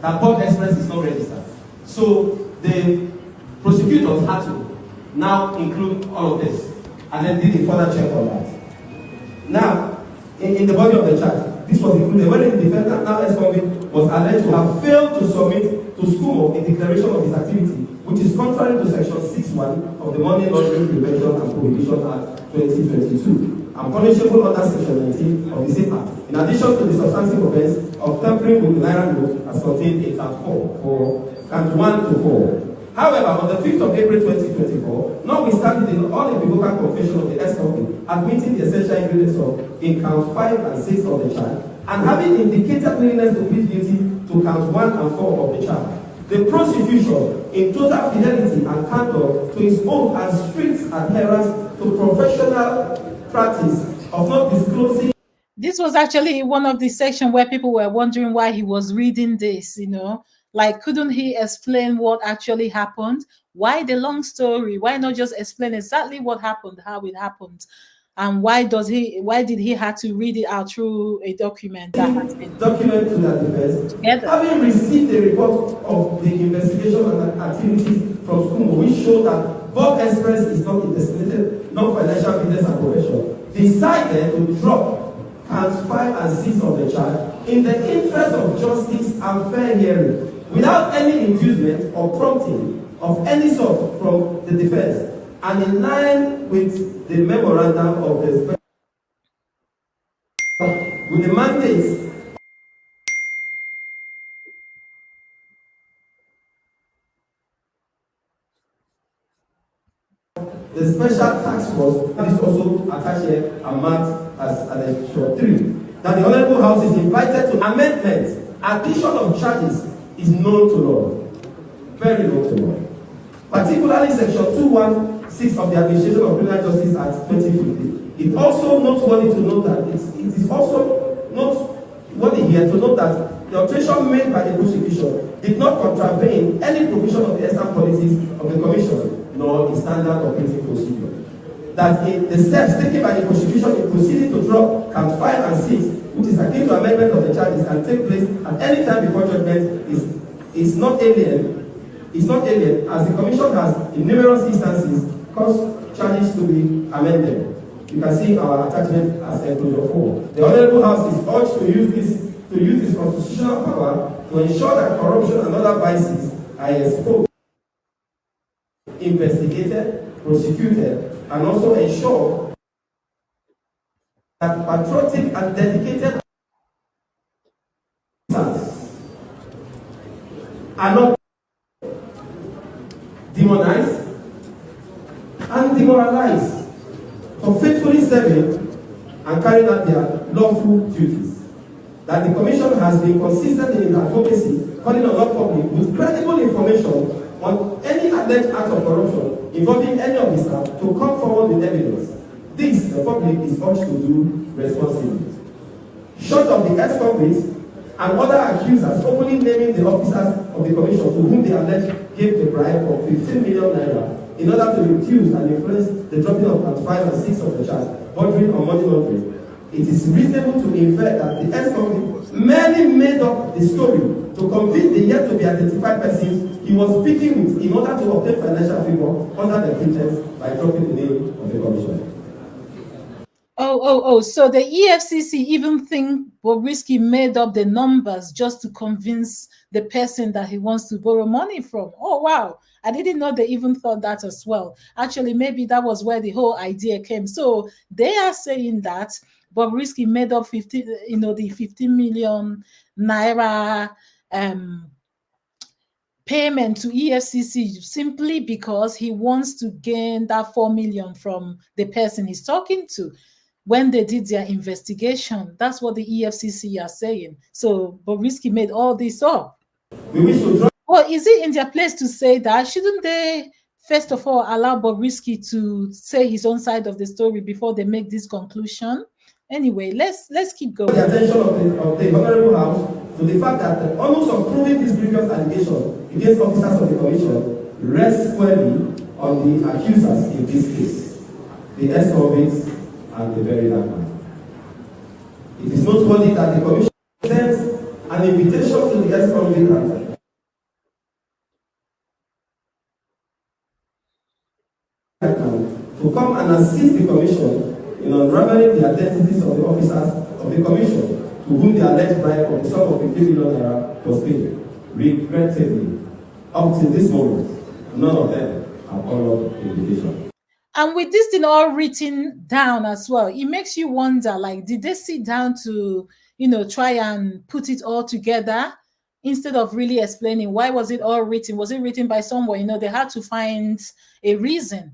that Bob Express is not registered. So the prosecutors had to now include all of this and then did a further check on that. Now, in the body of the charge, this was included when the defendant, now ex-convict, was alleged to have failed to submit to SCUMO a declaration of his activity, which is contrary to Section 6.1 of the Money Laundering Prevention and Prohibition Act 2022, and punishable under Section 19 of the same Act, in addition to the substantive offence of tampering with the Naira note as contained in count 4, for count 1 to 4. However, on the 5th of April 2024, notwithstanding the unequivocal confession of the ex-convict, admitting the essential ingredients of in count 5 and 6 of the charge, and having indicated willingness to plead guilty to count 1 and 4 of the charge, the prosecution, in total fidelity and candor to his oath and strict adherence to professional practice of not disclosing. This was actually one of the sections where people were wondering why he was reading this, Like, couldn't he explain what actually happened? Why the long story? Why not just explain exactly what happened, how it happened? And why did he have to read it out through a document that has been document to their defense, together? having received a report of the investigation and activities from school, which show that Bob Express is not a designated non-financial business and profession, decided to drop counts 5 and 6 of the charge in the interest of justice and fair hearing, without any inducement or prompting of any sort from the defense, and in line with the memorandum of the with the mandate the special task force is also attached here and marked as an short 3. That the Honorable House is invited to amendment, addition of charges is known to law, very known to law. Particularly Section 216 of the Administration of Criminal Justice Act 2015. It's also noteworthy to note that it is also noteworthy here to note that the alteration made by the prosecution did not contravene any provision of the external policies of the Commission, nor the standard operating procedure. That the steps taken by the prosecution in proceeding to drop count 5 and 6, which is akin to amendment of the charges, can take place at any time before judgment, is not alien, as the Commission has, in numerous instances, caused charges to be amended. You can see our attachment as enclosure 4. The Honorable House is urged to use its constitutional power to ensure that corruption and other vices are exposed, investigated, prosecuted, and also ensure that patriotic and dedicated officers are not demonized and demoralized for faithfully serving and carrying out their lawful duties. That the Commission has been consistent in its advocacy, calling on all public with credible information on any alleged act of corruption involving any of the staff to come forward with evidence. This, the public is urged to do responsibly. Short of the ex-convicts and other accusers openly naming the officers of the Commission to whom they allege gave the bribe of 15 million naira in order to reduce and influence the dropping of count 5 and 6 of the charge, bordering on money laundering, it is reasonable to infer that the ex-convict merely made up the story to convince the yet to be identified person he was speaking with in order to obtain financial favor under the pretense by dropping the name of the Commission. So the EFCC even think Bobrisky made up the numbers just to convince the person that he wants to borrow money from. Oh, wow. I didn't know they even thought that as well. Actually, maybe that was where the whole idea came. So they are saying that Bobrisky made up the 15 million naira payment to EFCC simply because he wants to gain that 4 million from the person he's talking to. When they did their investigation, that's what the EFCC are saying. So Bobrisky made all this up. Well, is it in their place to say that? Shouldn't they, first of all, allow Bobrisky to say his own side of the story before they make this conclusion? Anyway, let's keep going. The attention of the Honorable House to the fact that almost on proving this previous allegation against officers of the Commission rests squarely on the accusers in this case, the ex-convicts and the VeryDarkMan. It is noteworthy that the Commission sends an invitation to the ex-convict to come and assist the Commission in unraveling the identities of the officers of the Commission to whom the alleged bribe of the sum of 15 million naira was paid. Regrettably, up to this moment, none of them have honored the invitation. And with this thing all written down as well, it makes you wonder, like, did they sit down to, try and put it all together instead of really explaining why was it all written? Was it written by someone? They had to find a reason.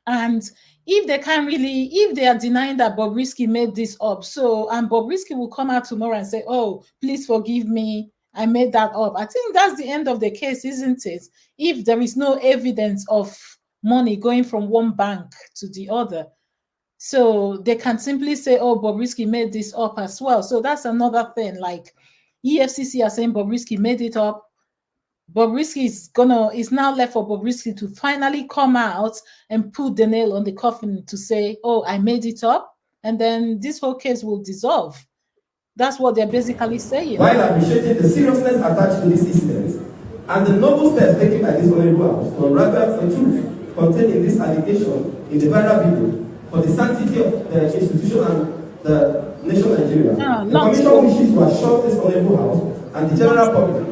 And if they can't really, if they are denying that Bobrisky made this up, and Bobrisky will come out tomorrow and say, oh, please forgive me, I made that up. I think that's the end of the case, isn't it? If there is no evidence of money going from one bank to the other. So they can simply say, oh, Bobrisky made this up as well. So that's another thing. Like EFCC are saying Bobrisky made it up. Bobrisky is now left for Bobrisky to finally come out and put the nail on the coffin to say, oh, I made it up, and then this whole case will dissolve. That's what they're basically saying. While appreciating the seriousness attached to this incident and the noble steps taken by this honorable house to unravel the truth contained in this allegation in the viral video for the sanctity of the institution and the nation of Nigeria, the Commission wishes to assure this honorable house and the general public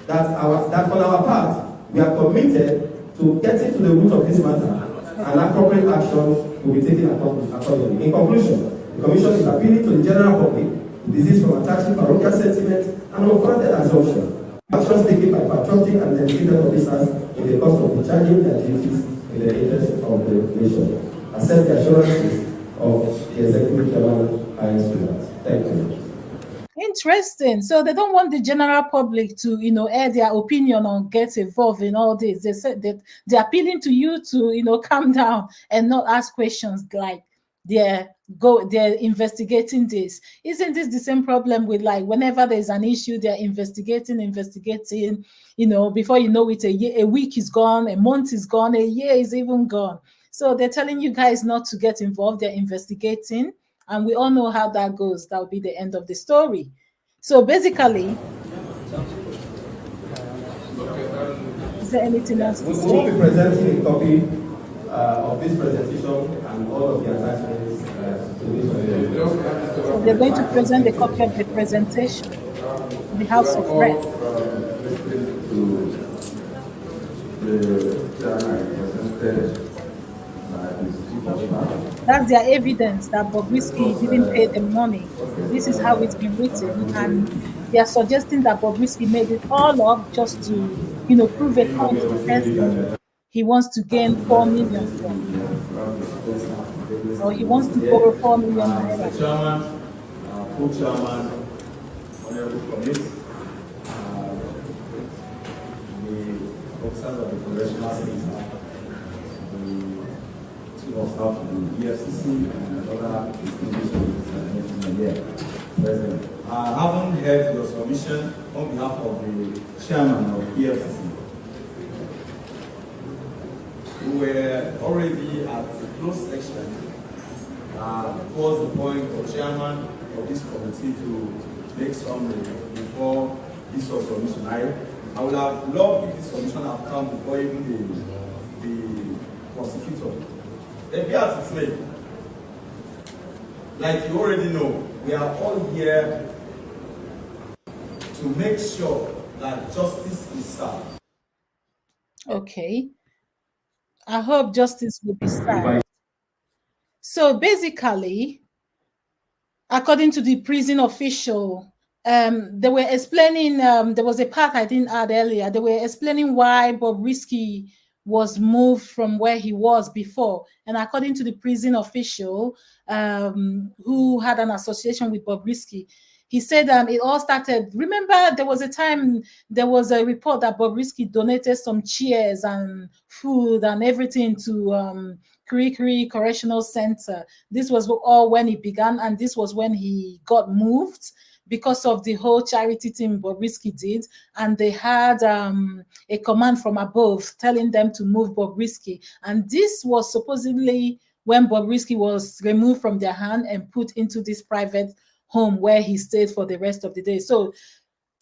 that on our part, we are committed to getting to the root of this matter and appropriate actions will be taken accordingly. In conclusion, the Commission is appealing to the general public to desist from attaching parochial sentiment and unfounded assumptions. Actions taken by patriotic and dedicated officers in the course of discharging their duties in the interest of the nation. Accept the assurances of the Executive Chairman and Thank you. Interesting. So they don't want the general public to, air their opinion or get involved in all this. They said that they're appealing to you to, calm down and not ask questions like they're investigating this. Isn't this the same problem with, like, whenever there's an issue, they're investigating, before you know it, a week is gone, a month is gone, a year is even gone. So they're telling you guys not to get involved. They're investigating. And we all know how that goes. That will be the end of the story. So basically, is there anything else to say? We will be presenting a copy of this presentation and all of the attachments to this. So they're going to present a copy of the presentation to the House of Reps. That's their evidence that Bobrisky didn't pay them money. This is how it's been written, and they are suggesting that Bobrisky made it all up just to, prove a point to the person he wants to gain 4 million from, or he wants to borrow 4 million naira. Chairman, co-chairman, honorable committee, the officers of the Correctional Services, of staff of the EFCC and other institutions here present. Having heard your submission on behalf of the chairman of EFCC, we were already at a close section towards the point of chairman of this committee to make summary before this was submission. I would have loved if this submission had come before even the prosecutor. Then be as it's made. Like you already know, we are all here to make sure that justice is served. Okay. I hope justice will be served. So basically, according to the prison official, they were explaining, there was a part I didn't add earlier, they were explaining why Bobrisky was moved from where he was before. And according to the prison official who had an association with Bobrisky, he said it all started, remember there was a time, there was a report that Bobrisky donated some chairs and food and everything to Kirikiri Correctional Center. This was all when he began, and this was when he got moved because of the whole charity thing Bobrisky did, and they had a command from above telling them to move Bobrisky. And this was supposedly when Bobrisky was removed from their hand and put into this private home where he stayed for the rest of the day. So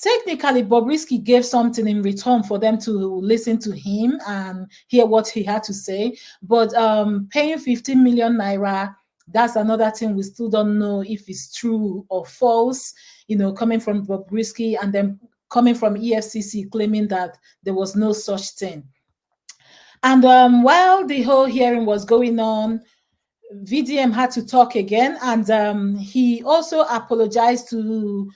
technically, Bobrisky gave something in return for them to listen to him and hear what he had to say. But paying 15 million naira, that's another thing. We still don't know if it's true or false, coming from Bobrisky and then coming from EFCC claiming that there was no such thing. And while the whole hearing was going on, VDM had to talk again, and he also apologized to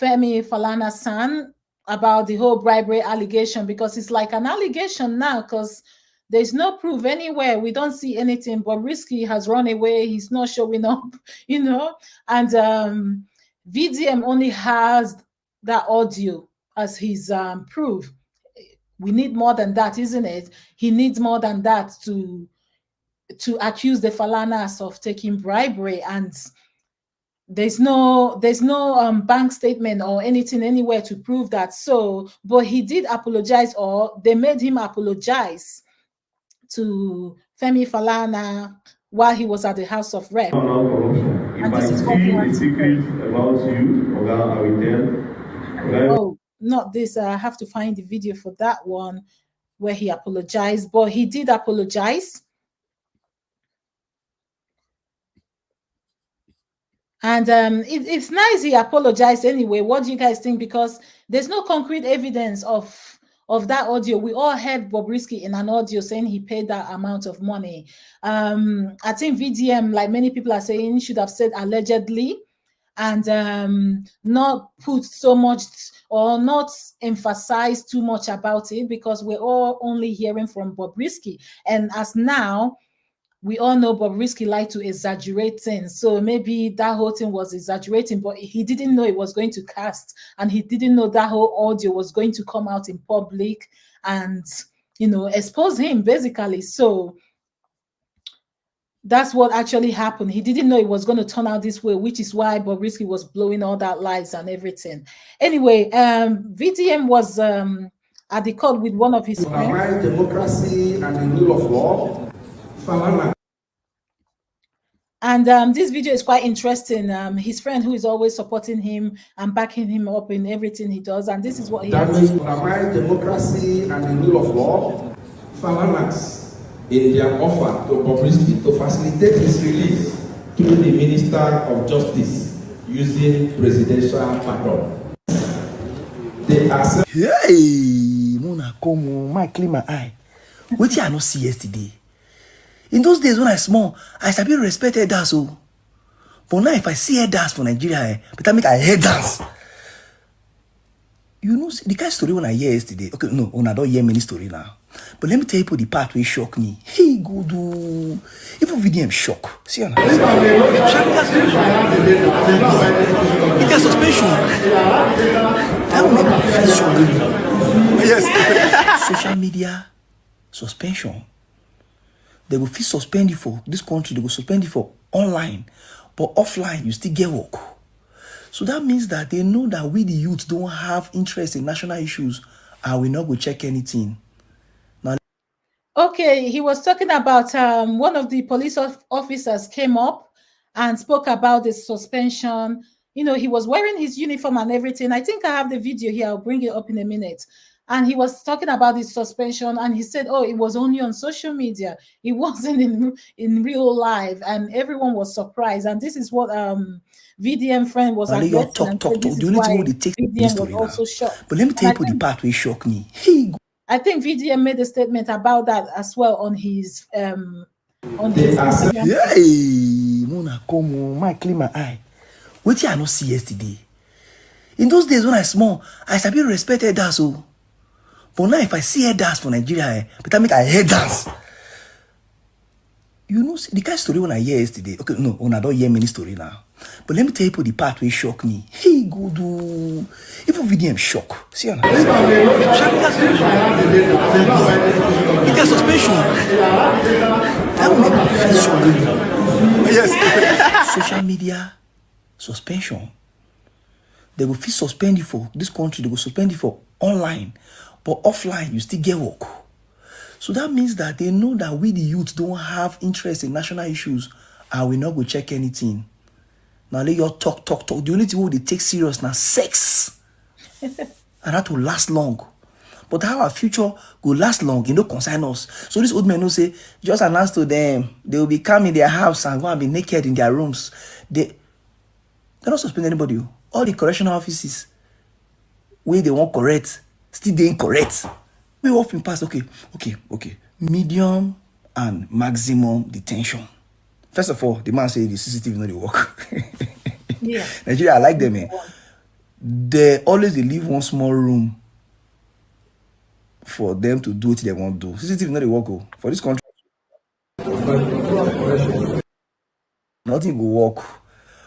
Femi Falana-san about the whole bribery allegation, because it's like an allegation now, because there's no proof anywhere. We don't see anything. Bobrisky has run away. He's not showing up, and VDM only has that audio as his proof. We need more than that, isn't it? He needs more than that to accuse the Falanas of taking bribery. And there's no bank statement or anything anywhere to prove that. So, but he did apologize, or they made him apologize to Femi Falana while he was at the House of Rep. If And I this is what he see a wants to secret say. about you, Oga, I will tell. Oh, not this. I have to find the video for that one where he apologized, but he did apologize. And it's nice he apologized anyway. What do you guys think? Because there's no concrete evidence of that audio. We all heard Bobrisky in an audio saying he paid that amount of money. I think VDM, like many people are saying, should have said allegedly, and not put so much or not emphasize too much about it, because we're all only hearing from Bobrisky. And as now, we all know Bobrisky liked to exaggerate things. So maybe that whole thing was exaggerating, but he didn't know it was going to cast, and he didn't know that whole audio was going to come out in public and, expose him basically. So that's what actually happened. He didn't know it was going to turn out this way, which is why Bobrisky was blowing all that lies and everything. Anyway, VDM was at the court with one of his friends. Democracy and the rule of law. And this video is quite interesting. His friend, who is always supporting him and backing him up in everything he does, and this is what he has to say. Democracy and the rule of law. Falanas, in their offer to Bobrisky to facilitate his release through the Minister of Justice using presidential pardon. They are hey, Mona, come on, clean my eye. What I not see yesterday? In those days when I small, I sabi respect head dance. Oh. But now if I see head dance for Nigeria, better make a head dance. You know, the kind of story when I hear yesterday. Okay, no, I don't hear many story now. But let me tell you the part where shock me. Hey, go do. Even VDM shock. See you now. It gets suspension. That will make me feel shock. Yes. Social media suspension. They will feel suspend you for this country. They will suspend you for online, but offline you still get work. So that means that they know that we the youth don't have interest in national issues, and we not go check anything. Now, okay, he was talking about one of the police officers came up and spoke about the suspension. He was wearing his uniform and everything. I think I have the video here. I'll bring it up in a minute. And he was talking about his suspension, and he said, oh, it was only on social media. It wasn't in real life. And everyone was surprised. And this is what VDM friend was addressing. Talk. The only thing they take VDM was also shocked. But let me tell you the part where shock me. Hey, I think VDM made a statement about that as well on his Hey, Mona, come on, clean my eye. What I not see yesterday? In those days when I small, I sabi respect head dance. Oh. But now if I see head dance for Nigeria, better make a head dance. You know, the kind of story when I hear yesterday. Okay, no, I don't hear many story now. But let me tell you the part where shock me. Hey, go do. Even VDM shock. See you now. It gets suspension. That will make me feel shock. Yes. Social media suspension. They will feel suspend you for this country. They will suspend you for online, but offline you still get work. So that means that they know that we the youth don't have interest in national issues, and we not go check anything. Now let your talk. The only thing they take serious now sex, and that will last long. But how our future will last long, concern us. So this old men will say, just announce to them, they will be come in their house and go and be naked in their rooms. They not suspend anybody. All the correctional offices where they want correct, still they incorrect. We often pass, okay. Medium and maximum detention. First of all, the man say the CCTV no dey work. Yeah. Nigeria, I like them, eh? They always leave one small room for them to do what they want to do. CCTV no dey work for this country. Nothing will work.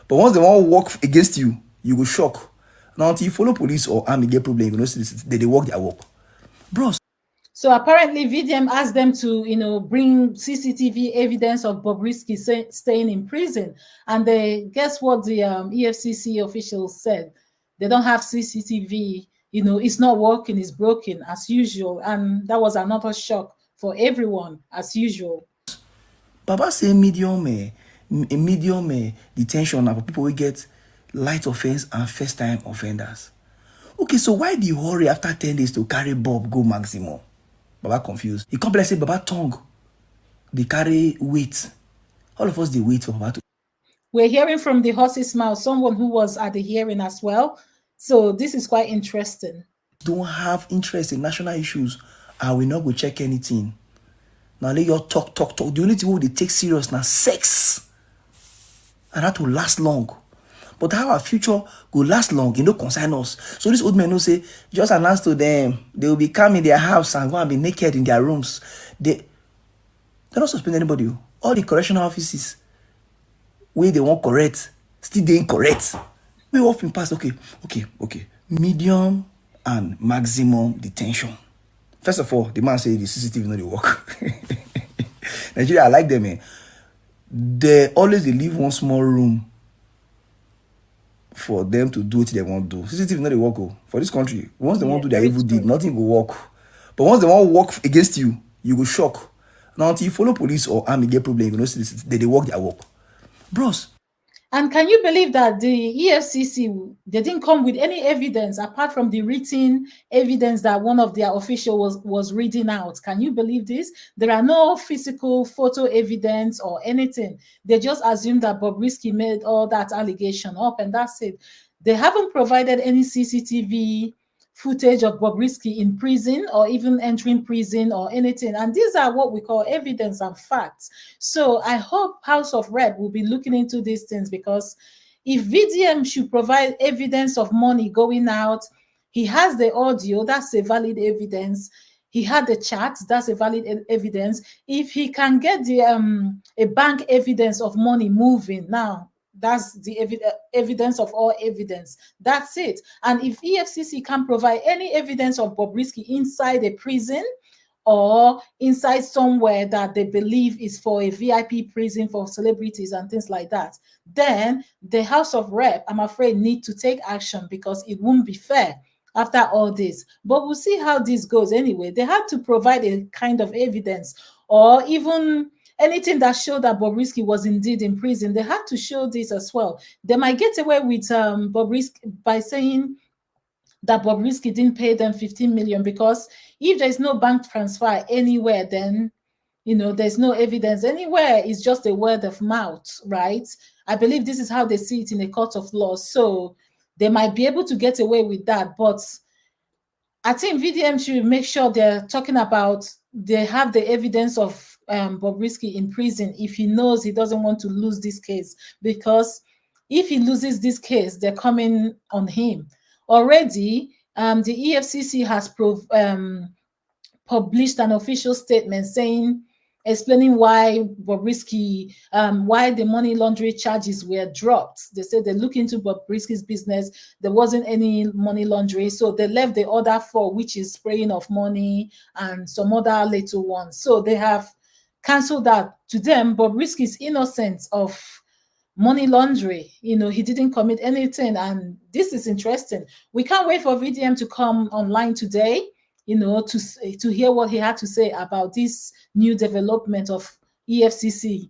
But once they want to work against you, you go shock. Now until you follow police or army get problem, see they work their work. Bros. So apparently VDM asked them to, bring CCTV evidence of Bobrisky staying in prison. And guess what the EFCC officials said? They don't have CCTV, it's not working, it's broken as usual. And that was another shock for everyone as usual. Baba say medium detention na for people who get light offense and first time offenders. Okay, so why do you hurry after 10 days to carry Bob go maximum? Baba confused. He come say Baba tongue. They carry weight. All of us they wait for Baba to. We're hearing from the horse's mouth, someone who was at the hearing as well. So this is quite interesting. Don't have interest in national issues and we not go check anything. Now let your talk. The only thing they take serious now sex. And that will last long. But how our future will last long, concern us. So this old man will say, just announce to them, they will be come in their house and go and be naked in their rooms. They don't suspend anybody. All the correctional offices, where they want correct, still they incorrect. We often pass, okay. Medium and maximum detention. First of all, the man say the CCTV no dey work. Nigeria, I like them, eh? They always leave one small room for them to do what they want to do. CCTV no dey work for this country. Once they want to do their evil deed, nothing will work. But once they want to work against you, you go shock. Now until you follow police or army get problem, they work their work. Bros. And can you believe that the EFCC, they didn't come with any evidence apart from the written evidence that one of their officials was reading out? Can you believe this? There are no physical photo evidence or anything. They just assume that Bobrisky made all that allegation up and that's it. They haven't provided any CCTV footage of Bobrisky in prison or even entering prison or anything. And these are what we call evidence and facts. So I hope House of Rep will be looking into these things, because if VDM should provide evidence of money going out, he has the audio, that's a valid evidence. He had the chat, that's a valid evidence. If he can get the a bank evidence of money moving now, that's the evidence of all evidence. That's it. And if EFCC can provide any evidence of Bobrisky inside a prison or inside somewhere that they believe is for a VIP prison for celebrities and things like that, then the House of Rep, I'm afraid, need to take action, because it won't be fair after all this. But we'll see how this goes anyway. They had to provide a kind of evidence, or even anything that showed that Bobrisky was indeed in prison. They had to show this as well. They might get away with Bobrisky by saying that Bobrisky didn't pay them 15 million, because if there's no bank transfer anywhere, then there's no evidence anywhere. It's just a word of mouth, right? I believe this is how they see it in a court of law. So they might be able to get away with that. But I think VDM should make sure they're talking about, they have the evidence of Bobrisky in prison if he knows he doesn't want to lose this case, because if he loses this case, they're coming on him. Already, the EFCC has published an official statement explaining why Bobrisky, why the money laundering charges were dropped. They said they look into Bobrisky's business. There wasn't any money laundering, so they left the other four, which is spraying of money and some other little ones. So they have canceled that. To them, Bobrisky is innocent of money laundering. He didn't commit anything, and this is interesting. We can't wait for VDM to come online today, to hear what he had to say about this new development of EFCC.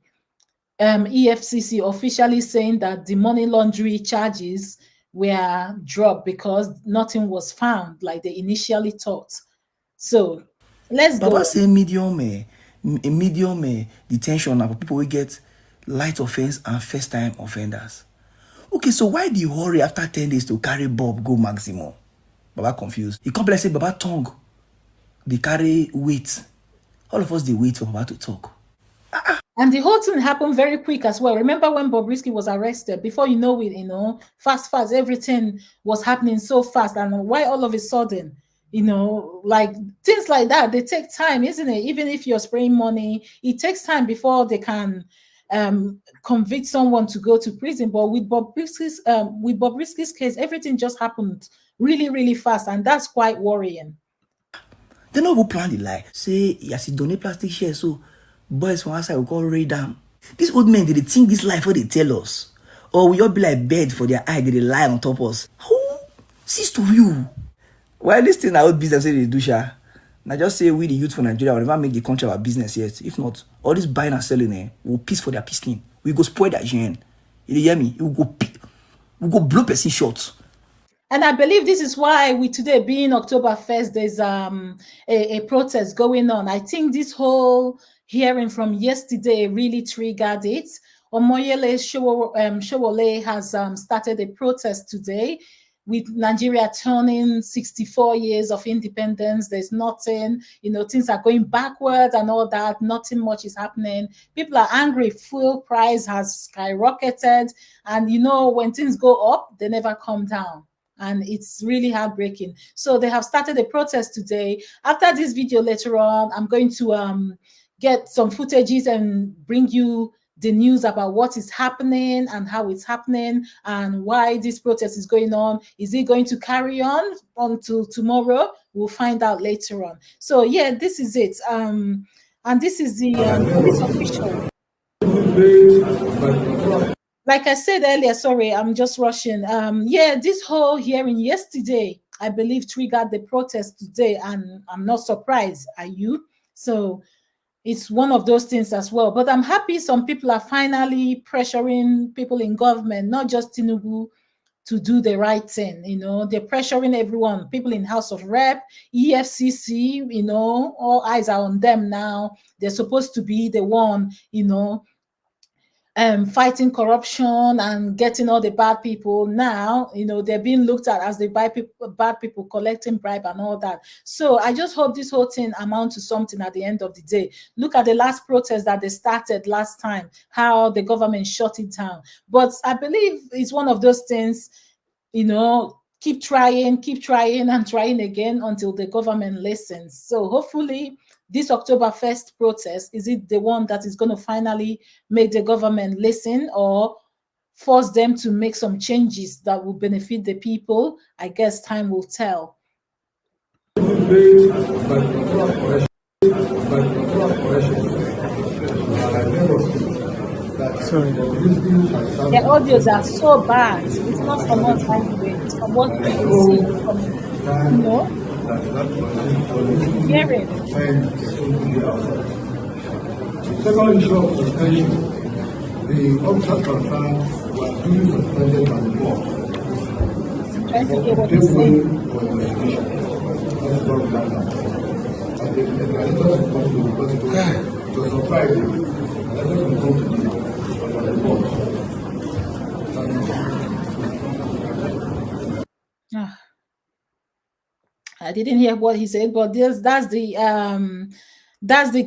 EFCC officially saying that the money laundering charges were dropped because nothing was found like they initially thought. So let's go. Baba say medium detention for people who get light offense and first time offenders. Okay, so why do you hurry after 10 days to carry Bob go maximum? Baba confused. He come say Baba tongue. They carry weight. All of us they wait for Baba to talk. And the whole thing happened very quick as well. Remember when Bobrisky was arrested? Before you know it, fast, everything was happening so fast. And why all of a sudden, like things like that, they take time, isn't it? Even if you're spraying money, it takes time before they can convict someone to go to prison. But with Bobrisky's case, everything just happened really, really fast. And that's quite worrying. They no go plan the lie. Say, yes, you donate plastic share, so boys from outside will call Ray down. These old men, did they think this life what they tell us? Or we all be like bed for their eye, did they lie on top of us? Who? Sis to you. Well, this thing our business they do, sha. Now just say we the youth for Nigeria will never make the country our business yet. If not, all this buying and selling will piece for their piston. We go spoil that gen. You hear me? We go blow person short. And I believe this is why we today, being October 1st, there's a protest going on. I think this whole hearing from yesterday really triggered it. Omoyele Showole has started a protest today with Nigeria turning 64 years of independence. There's nothing, things are going backwards and all that. Nothing much is happening. People are angry. Fuel price has skyrocketed. And, when things go up, they never come down. And it's really heartbreaking. So they have started a protest today. After this video later on, I'm going to get some footages and bring you the news about what is happening and how it's happening and why this protest is going on. Is it going to carry on until tomorrow? We'll find out later on. So yeah, this is it. And this is the police official. Like I said earlier, sorry, I'm just rushing. Yeah, this whole hearing yesterday, I believe, triggered the protest today, and I'm not surprised. Are you? So it's one of those things as well. But I'm happy some people are finally pressuring people in government, not just Tinubu, to do the right thing. They're pressuring everyone, people in House of Rep, EFCC, all eyes are on them now. They're supposed to be the one, fighting corruption and getting all the bad people. Now, they're being looked at as the bad people collecting bribe and all that. So I just hope this whole thing amounts to something at the end of the day. Look at the last protest that they started last time, how the government shut it down. But I believe it's one of those things, keep trying and trying again until the government listens. So hopefully this October 1st protest, is it the one that is going to finally make the government listen or force them to make some changes that will benefit the people? I guess time will tell. Sorry. The audios are so bad. It's not from us anyway. It's from what people see. Hearing. Second issue of suspension, the officers concerned were duly suspended by the law. I'm trying to hear what you're saying. That's what we have now. And the editors report to the prosecutor. It was on Friday. The editors will go to the report. I didn't hear what he said, but that's the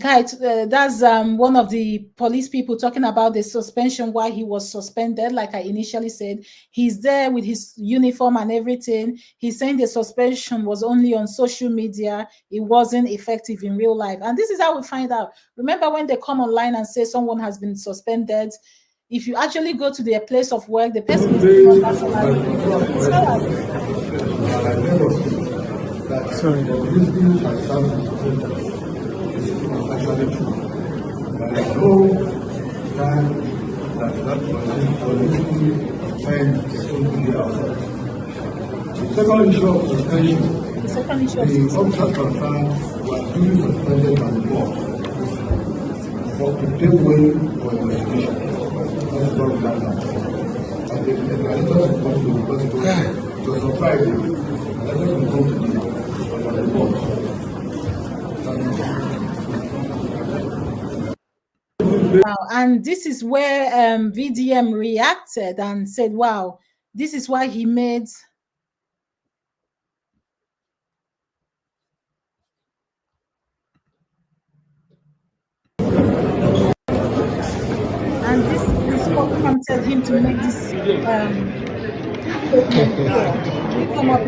guy. That's one of the police people talking about the suspension, why he was suspended. Like I initially said, he's there with his uniform and everything. He's saying the suspension was only on social media. It wasn't effective in real life. And this is how we find out. Remember when they come online and say someone has been suspended? If you actually go to their place of work, the person is still on Sorry. Bobrisky has served his sentence. It's actually true. There is no time that Bobrisky spent the outside. The second issue of suspension, the officers concerned were duly suspended by the law to pave way for investigation. That's what we have now. And the editors report to the prosecutor. It was on Friday. The editors will go to the report. Wow. And this is where VDM reacted and said, wow, this is why he made and this what prompted him to make this statement. Come up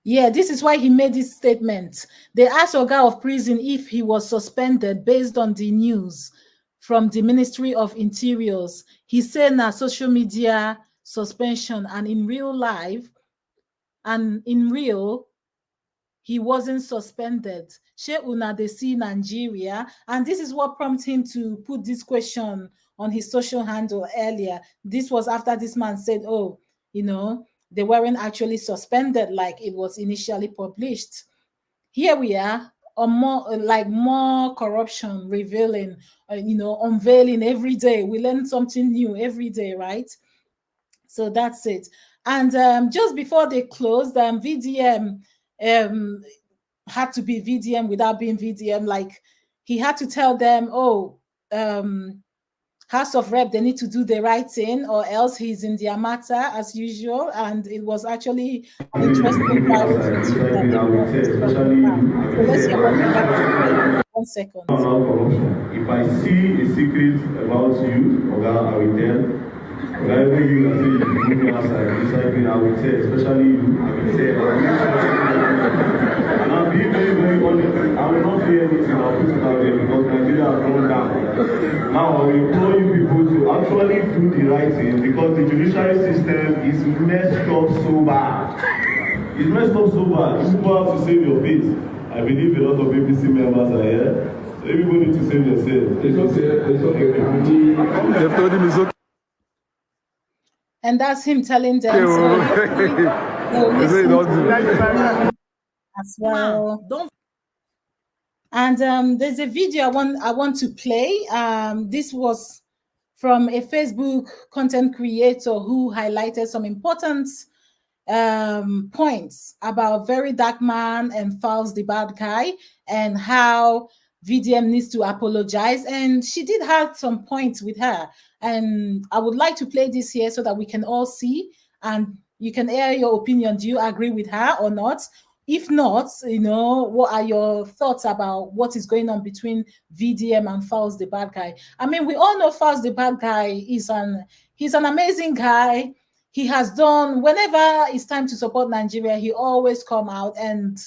Yeah, this is why he made this statement. They asked Oga of prison if he was suspended based on the news. from the Ministry of Interiors. He said na social media suspension, and in real life, and in real, he wasn't suspended. She una dey see Nigeria, and this is what prompted him to put this question on his social handle earlier. This was after this man said, oh, you know, they weren't actually suspended like it was initially published. Here we are, on more corruption revealing, you know, unveiling every day. We learn something new every day, right? So that's it. And just before they closed, VDM had to be VDM without being VDM. Like, he had to tell them, oh, House of Rep, they need to do the right thing, or else he's in their matter as usual. And it was actually an interesting one second. If I see a secret about you, I will tell. Whenever you are saying you move outside, I will tell, especially you, I will tell. And I'll be very, very honest. I will not say anything, I'll put it out there because Nigeria has gone down. Now I will implore you people to actually do the right thing because the judiciary system is messed up so bad. It's messed up so bad. People have to save your face. I believe a lot of APC members are here. So everybody to save themselves. It's okay. And that's him telling them as well. And there's a video I want to play. This was from a Facebook content creator who highlighted some important points about VeryDarkMan and Falz the Bad Guy, and how VDM needs to apologize. And she did have some points with her. And I would like to play this here so that we can all see and you can air your opinion. Do you agree with her or not? If not, you know, what are your thoughts about what is going on between VDM and Falz the Bad Guy? I mean, we all know Falz the Bad Guy he's an amazing guy. He has done, whenever it's time to support Nigeria, he always come out. And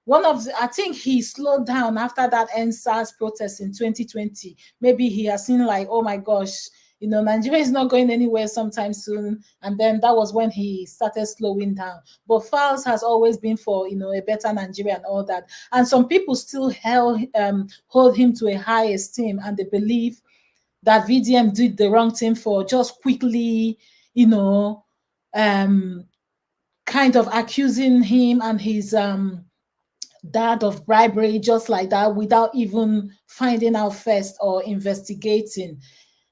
I think he slowed down after that NSAS protest in 2020. Maybe he has seen like, oh my gosh, you know, Nigeria is not going anywhere sometime soon. And then that was when he started slowing down. But Falz has always been for, you know, a better Nigeria and all that. And some people still hold him to a high esteem, and they believe that VDM did the wrong thing for just quickly, you know, kind of accusing him and his dad of bribery just like that without even finding out first or investigating.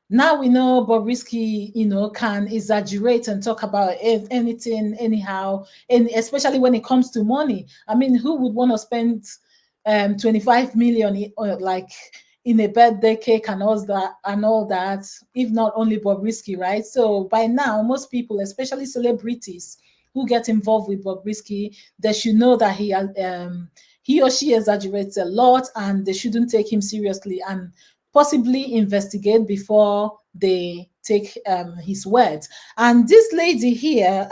Now we know Bobrisky, you know, can exaggerate and talk about anything anyhow, and especially when it comes to money. I mean, who would want to spend 25 million like in a birthday cake and all that, if not only Bobrisky, right? So by now, most people, especially celebrities who get involved with Bobrisky, they should know that he or she exaggerates a lot, and they shouldn't take him seriously and possibly investigate before they take his words. And this lady here,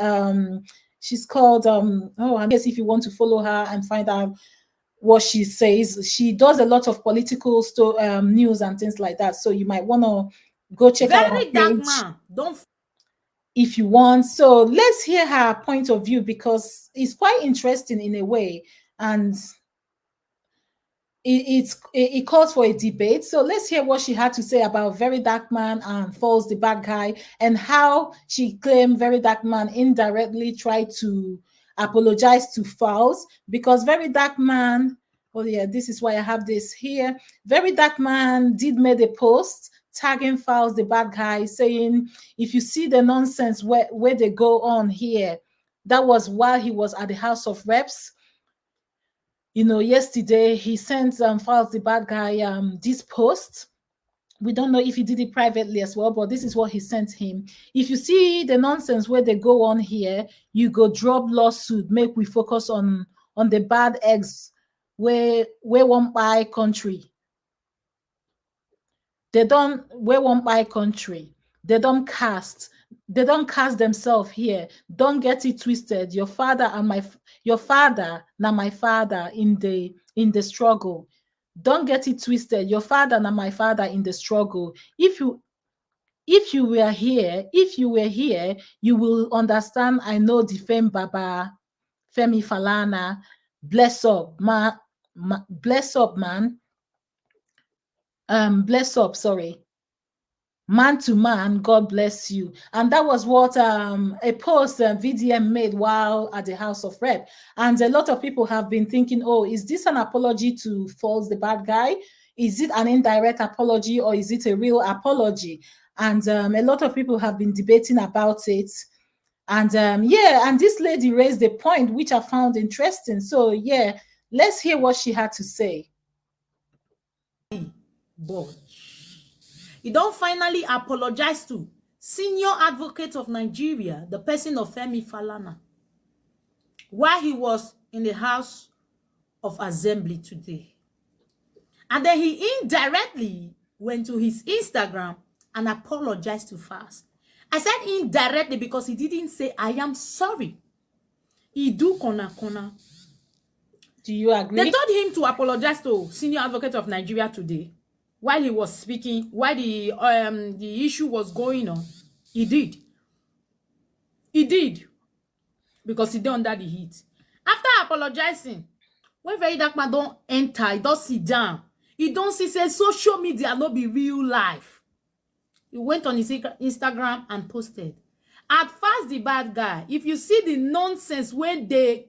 she's called, I guess if you want to follow her and find out what she says, she does a lot of political news and things like that. So you might want to go check out her page if you want. So let's hear her point of view, because it's quite interesting in a way, and it calls for a debate. So let's hear what she had to say about VeryDarkMan and Falz the Bad Guy, and how she claimed VeryDarkMan indirectly tried to apologize to Falz, because VeryDarkMan, oh yeah, this is why I have this here. VeryDarkMan did make a post tagging Falz the Bad Guy, saying, if you see the nonsense where they go on here, that was while he was at the House of Reps. You know, yesterday he sent Falz the Bad Guy this post. We don't know if he did it privately as well, but this is what he sent him. If you see the nonsense where they go on here, you go drop lawsuit, make we focus on the bad eggs where won't buy country. They don't where won't buy country. They don't cast themselves here. Don't get it twisted. Your father, now my father in the struggle. Don't get it twisted. Your father and my father in the struggle. If you were here, you will understand. I know the fame Baba Femi Falana. Bless up, bless up, man. Bless up, sorry. Man to man, God bless you. And that was what a post VDM made while at the House of Rep. And a lot of people have been thinking, oh, is this an apology to Falls the bad guy? Is it an indirect apology or is it a real apology? And a lot of people have been debating about it. And yeah, and this lady raised a point which I found interesting. So yeah, let's hear what she had to say. Boy, he don't finally apologize to senior advocate of Nigeria, the person of Femi Falana, while he was in the House of Assembly today. And then he indirectly went to his Instagram and apologized to Fast. I said indirectly because he didn't say, I am sorry. He do corner. Do you agree? They told him to apologize to senior advocate of Nigeria today while he was speaking, while the issue was going on. He did. He did. Because he did under the heat. After apologizing, when VeryDarkMan don't enter, he don't sit down. He don't see say social media not be real life. He went on his Instagram and posted. At first, the bad guy, if you see the nonsense where they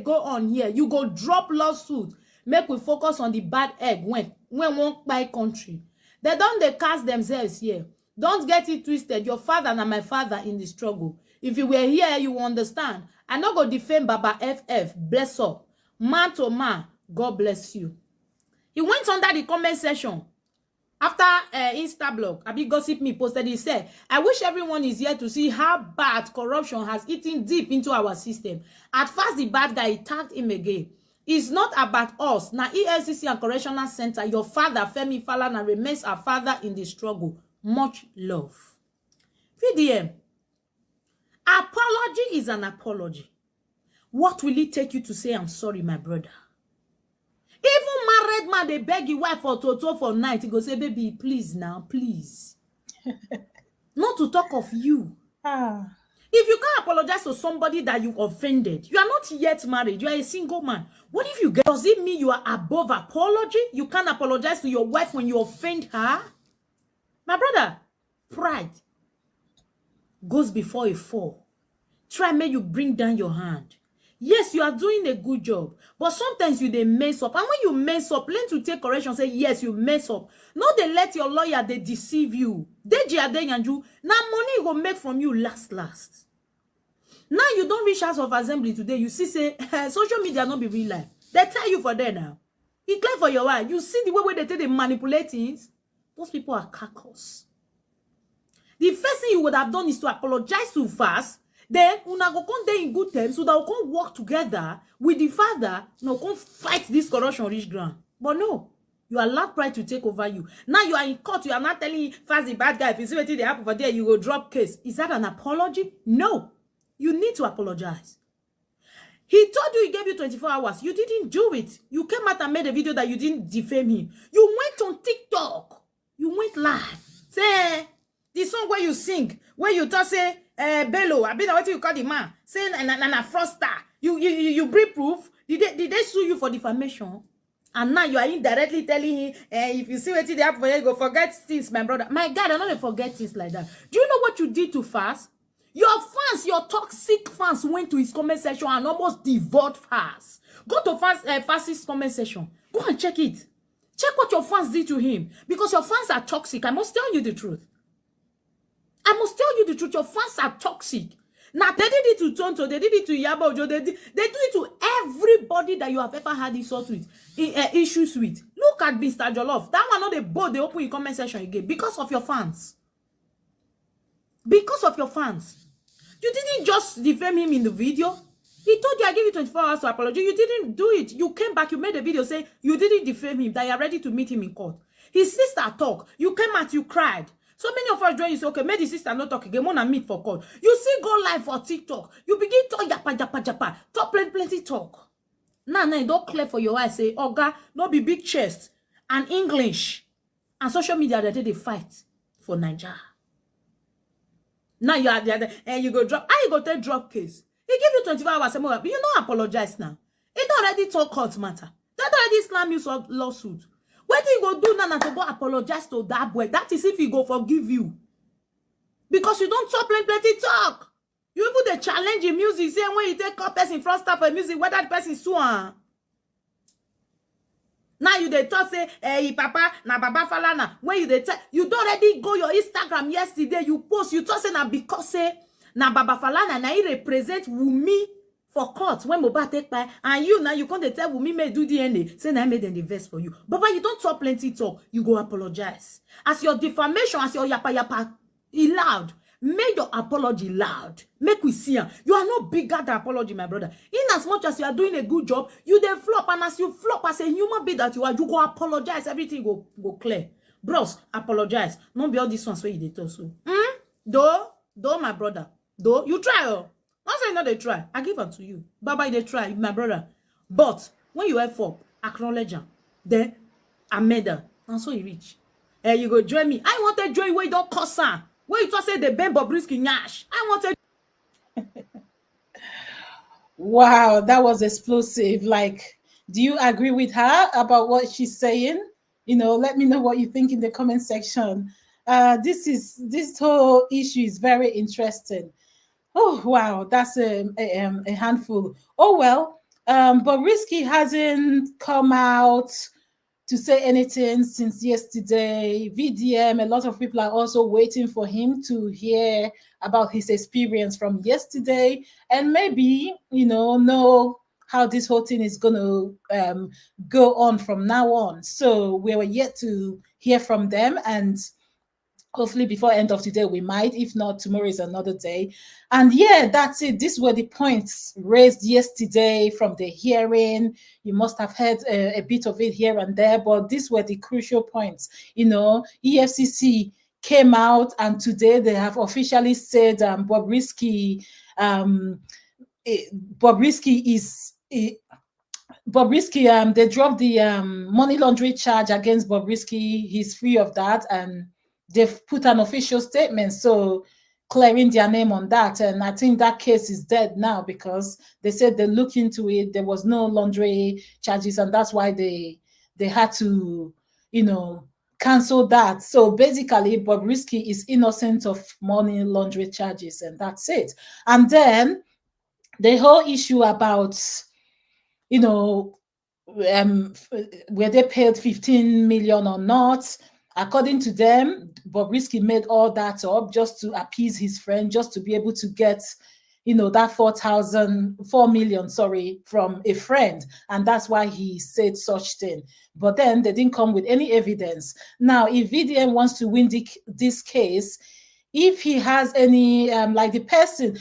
go on here, you go drop lawsuit. Make we focus on the bad egg when one by country. They don't cast themselves here. Don't get it twisted. Your father and my father in the struggle. If you were here, you will understand. I not go defend Baba FF. Bless up. Man to man, God bless you. He went under the comment section. After Instablog, Abi Gossip Me posted, he said, I wish everyone is here to see how bad corruption has eaten deep into our system. At first, the bad guy tagged him again. It's not about us. Now, EFCC and Correctional Center, your father, Femi Falana, remains our father in the struggle. Much love. VDM. Apology is an apology. What will it take you to say, I'm sorry, my brother? Even married man, they beg your wife for Toto for night. He go say, baby, please now, please. Not to talk of you. If you can't apologize to somebody that you offended, you are not yet married, you are a single man. What if you get? Does it mean you are above apology? You can't apologize to your wife when you offend her? My brother, pride goes before a fall. Try may you bring down your hand. Yes, you are doing a good job, but sometimes you they mess up. And when you mess up, learn to take correction. Say, yes, you mess up. No, they let your lawyer, they deceive you. Deji Adeyanju, now money will make from you last. Now you don't reach House of Assembly today. You see, say, social media not be real life. They tell you for there now. It's clear for your wife. You see the way they take they manipulate things. Those people are cackles. The first thing you would have done is to apologize to Fast. Then, una go come there in good terms, so that we can work together with the father, no, come fight this corruption reach ground. But no, you allow pride to take over you. Now you are in court, you are not telling Fast the bad guy. If you see what they happen for there, you go drop case. Is that an apology? No. You need to apologize. He told you he gave you 24 hours. You didn't do it. You came out and made a video that you didn't defame him. You went on TikTok. You went live. Say, the song where you sing, where you talk, say, Bello, I mean, what you call the man, saying a fraudster. You bring proof. Did they sue you for defamation? And now you are indirectly telling him, if you see what they happen for you, go forget things, my brother. My God, I don't forget things like that. Do you know what you did to Fast? Your fans, your toxic fans went to his comment section and almost devoured Fast. Go to Fast's comment section. Go and check it. Check what your fans did to him. Because your fans are toxic. I must tell you the truth. I must tell you the truth. Your fans are toxic. Now, they did it to Tonto. They did it to Yabo Ojo. They do it to everybody that you have ever had issues with. Look at Mr. Jollof. That one, not the board they open your comment section again. Because of your fans. Because of your fans. You didn't just defame him in the video. He told you, I gave you 24 hours to apologize. You didn't do it. You came back. You made a video saying you didn't defame him. That you are ready to meet him in court. His sister talk. You came out. You cried. So many of us join you say, okay, make the sister not talk again. Want to meet for court. You see, go live for TikTok. You begin talk japa. Talk plenty talk. Now, it don't clear for your eyes. Say, oh God, not be big chest. and English and social media that they fight for Nigeria. Now you are there and you go drop. How you go take drop case? He give you 24 hours. But you don't apologize now. It already talk court matter. That already slam you lawsuit. What do you go do now to go apologize to that boy? That is if he go forgive you. Because you don't talk plenty talk. You put the challenge in music. Say when you take a person front stop for music, whether that person sue. Now you they talk say, hey papa, na baba falana. When you they tell, you don't already go your Instagram yesterday. You post, you talk say na because say na baba falana na he represent Wumi for court when Moba take by, and you now you can't tell Wumi may do DNA. Say na I made them the verse for you. Baba, you don't talk plenty talk. You go apologize. As your defamation, as your yapa loud. Make your apology loud. Make we see her. You are not bigger than apology, my brother. In as much as you are doing a good job, you then flop, and as you flop as a human being that you are, you go apologize. Everything go clear. Bros, apologize. Not be all this ones where you did also. Though, my brother. Though, you try. Once I know they try, I give up to you. Bye-bye, they try, my brother. But when you have up, acknowledge them. Then, amend them. And so you reach. You go join me. I want to join where you don't cuss her. Where you just say the Ben Bobrisky Nash. I wanted. Wow, that was explosive. Like, do you agree with her about what she's saying? You know, let me know what you think in the comment section. This whole issue is very interesting. Oh wow, that's a handful. Oh well, Bobrisky hasn't come out to say anything since yesterday. VDM, a lot of people are also waiting for him to hear about his experience from yesterday and maybe, you know how this whole thing is going to go on from now on. So we were yet to hear from them, and hopefully before end of today we might. If not, tomorrow is another day. And yeah, that's it. These were the points raised yesterday from the hearing. You must have heard a bit of it here and there, but these were the crucial points. You know, EFCC came out, and today they have officially said Bobrisky they dropped the money laundering charge against Bobrisky. He's free of that, and they've put an official statement, so clearing their name on that. And I think that case is dead now because they said they looked into it. There was no laundry charges, and that's why they had to, you know, cancel that. So basically, Bobrisky is innocent of money laundering charges, and that's it. And then the whole issue about, you know, were they paid 15 million or not? According to them, Bobrisky made all that up just to appease his friend, just to be able to get, you know, that 4 million, from a friend. And that's why he said such thing. But then they didn't come with any evidence. Now, if VDM wants to win this case, if he has any, like the person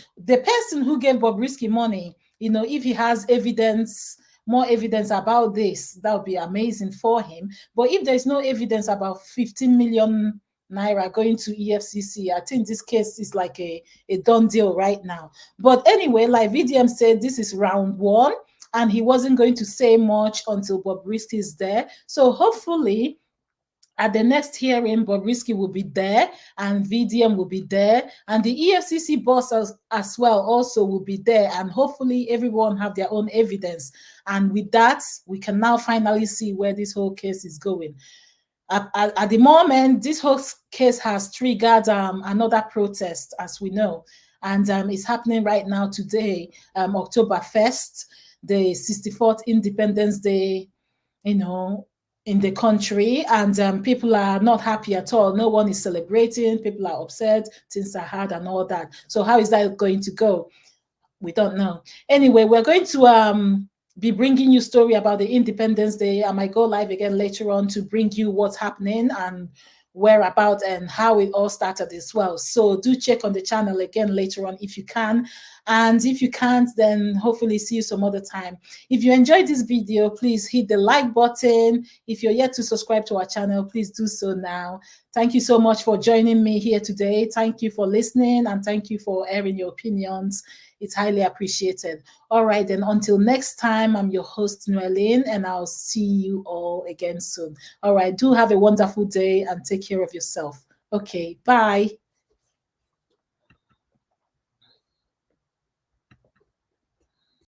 who gave Bobrisky money, you know, if he has evidence, more evidence about this, that would be amazing for him. But if there's no evidence about 15 million naira going to EFCC, I think this case is like a done deal right now. But anyway, like VDM said, this is round one, and he wasn't going to say much until Bobrisky is there. So hopefully, at the next hearing, Bobrisky will be there, and VDM will be there, and the EFCC boss as well also will be there, and hopefully everyone have their own evidence. And with that, we can now finally see where this whole case is going. At the moment, this whole case has triggered another protest, as we know, and it's happening right now today, October 1st, the 64th Independence Day, you know, in the country, and people are not happy at all. No one is celebrating. People are upset. Things are hard and all that. So how is that going to go? We don't know. Anyway, we're going to be bringing you story about the Independence Day. I might go live again later on to bring you what's happening and whereabouts and how it all started as well. So do check on the channel again later on if you can. And if you can't, then hopefully see you some other time. If you enjoyed this video, please hit the like button. If you're yet to subscribe to our channel, please do so now. Thank you so much for joining me here today. Thank you for listening, and thank you for airing your opinions. It's highly appreciated. All right, then until next time, I'm your host, Noeline, and I'll see you all again soon. All right, do have a wonderful day and take care of yourself. Okay, bye.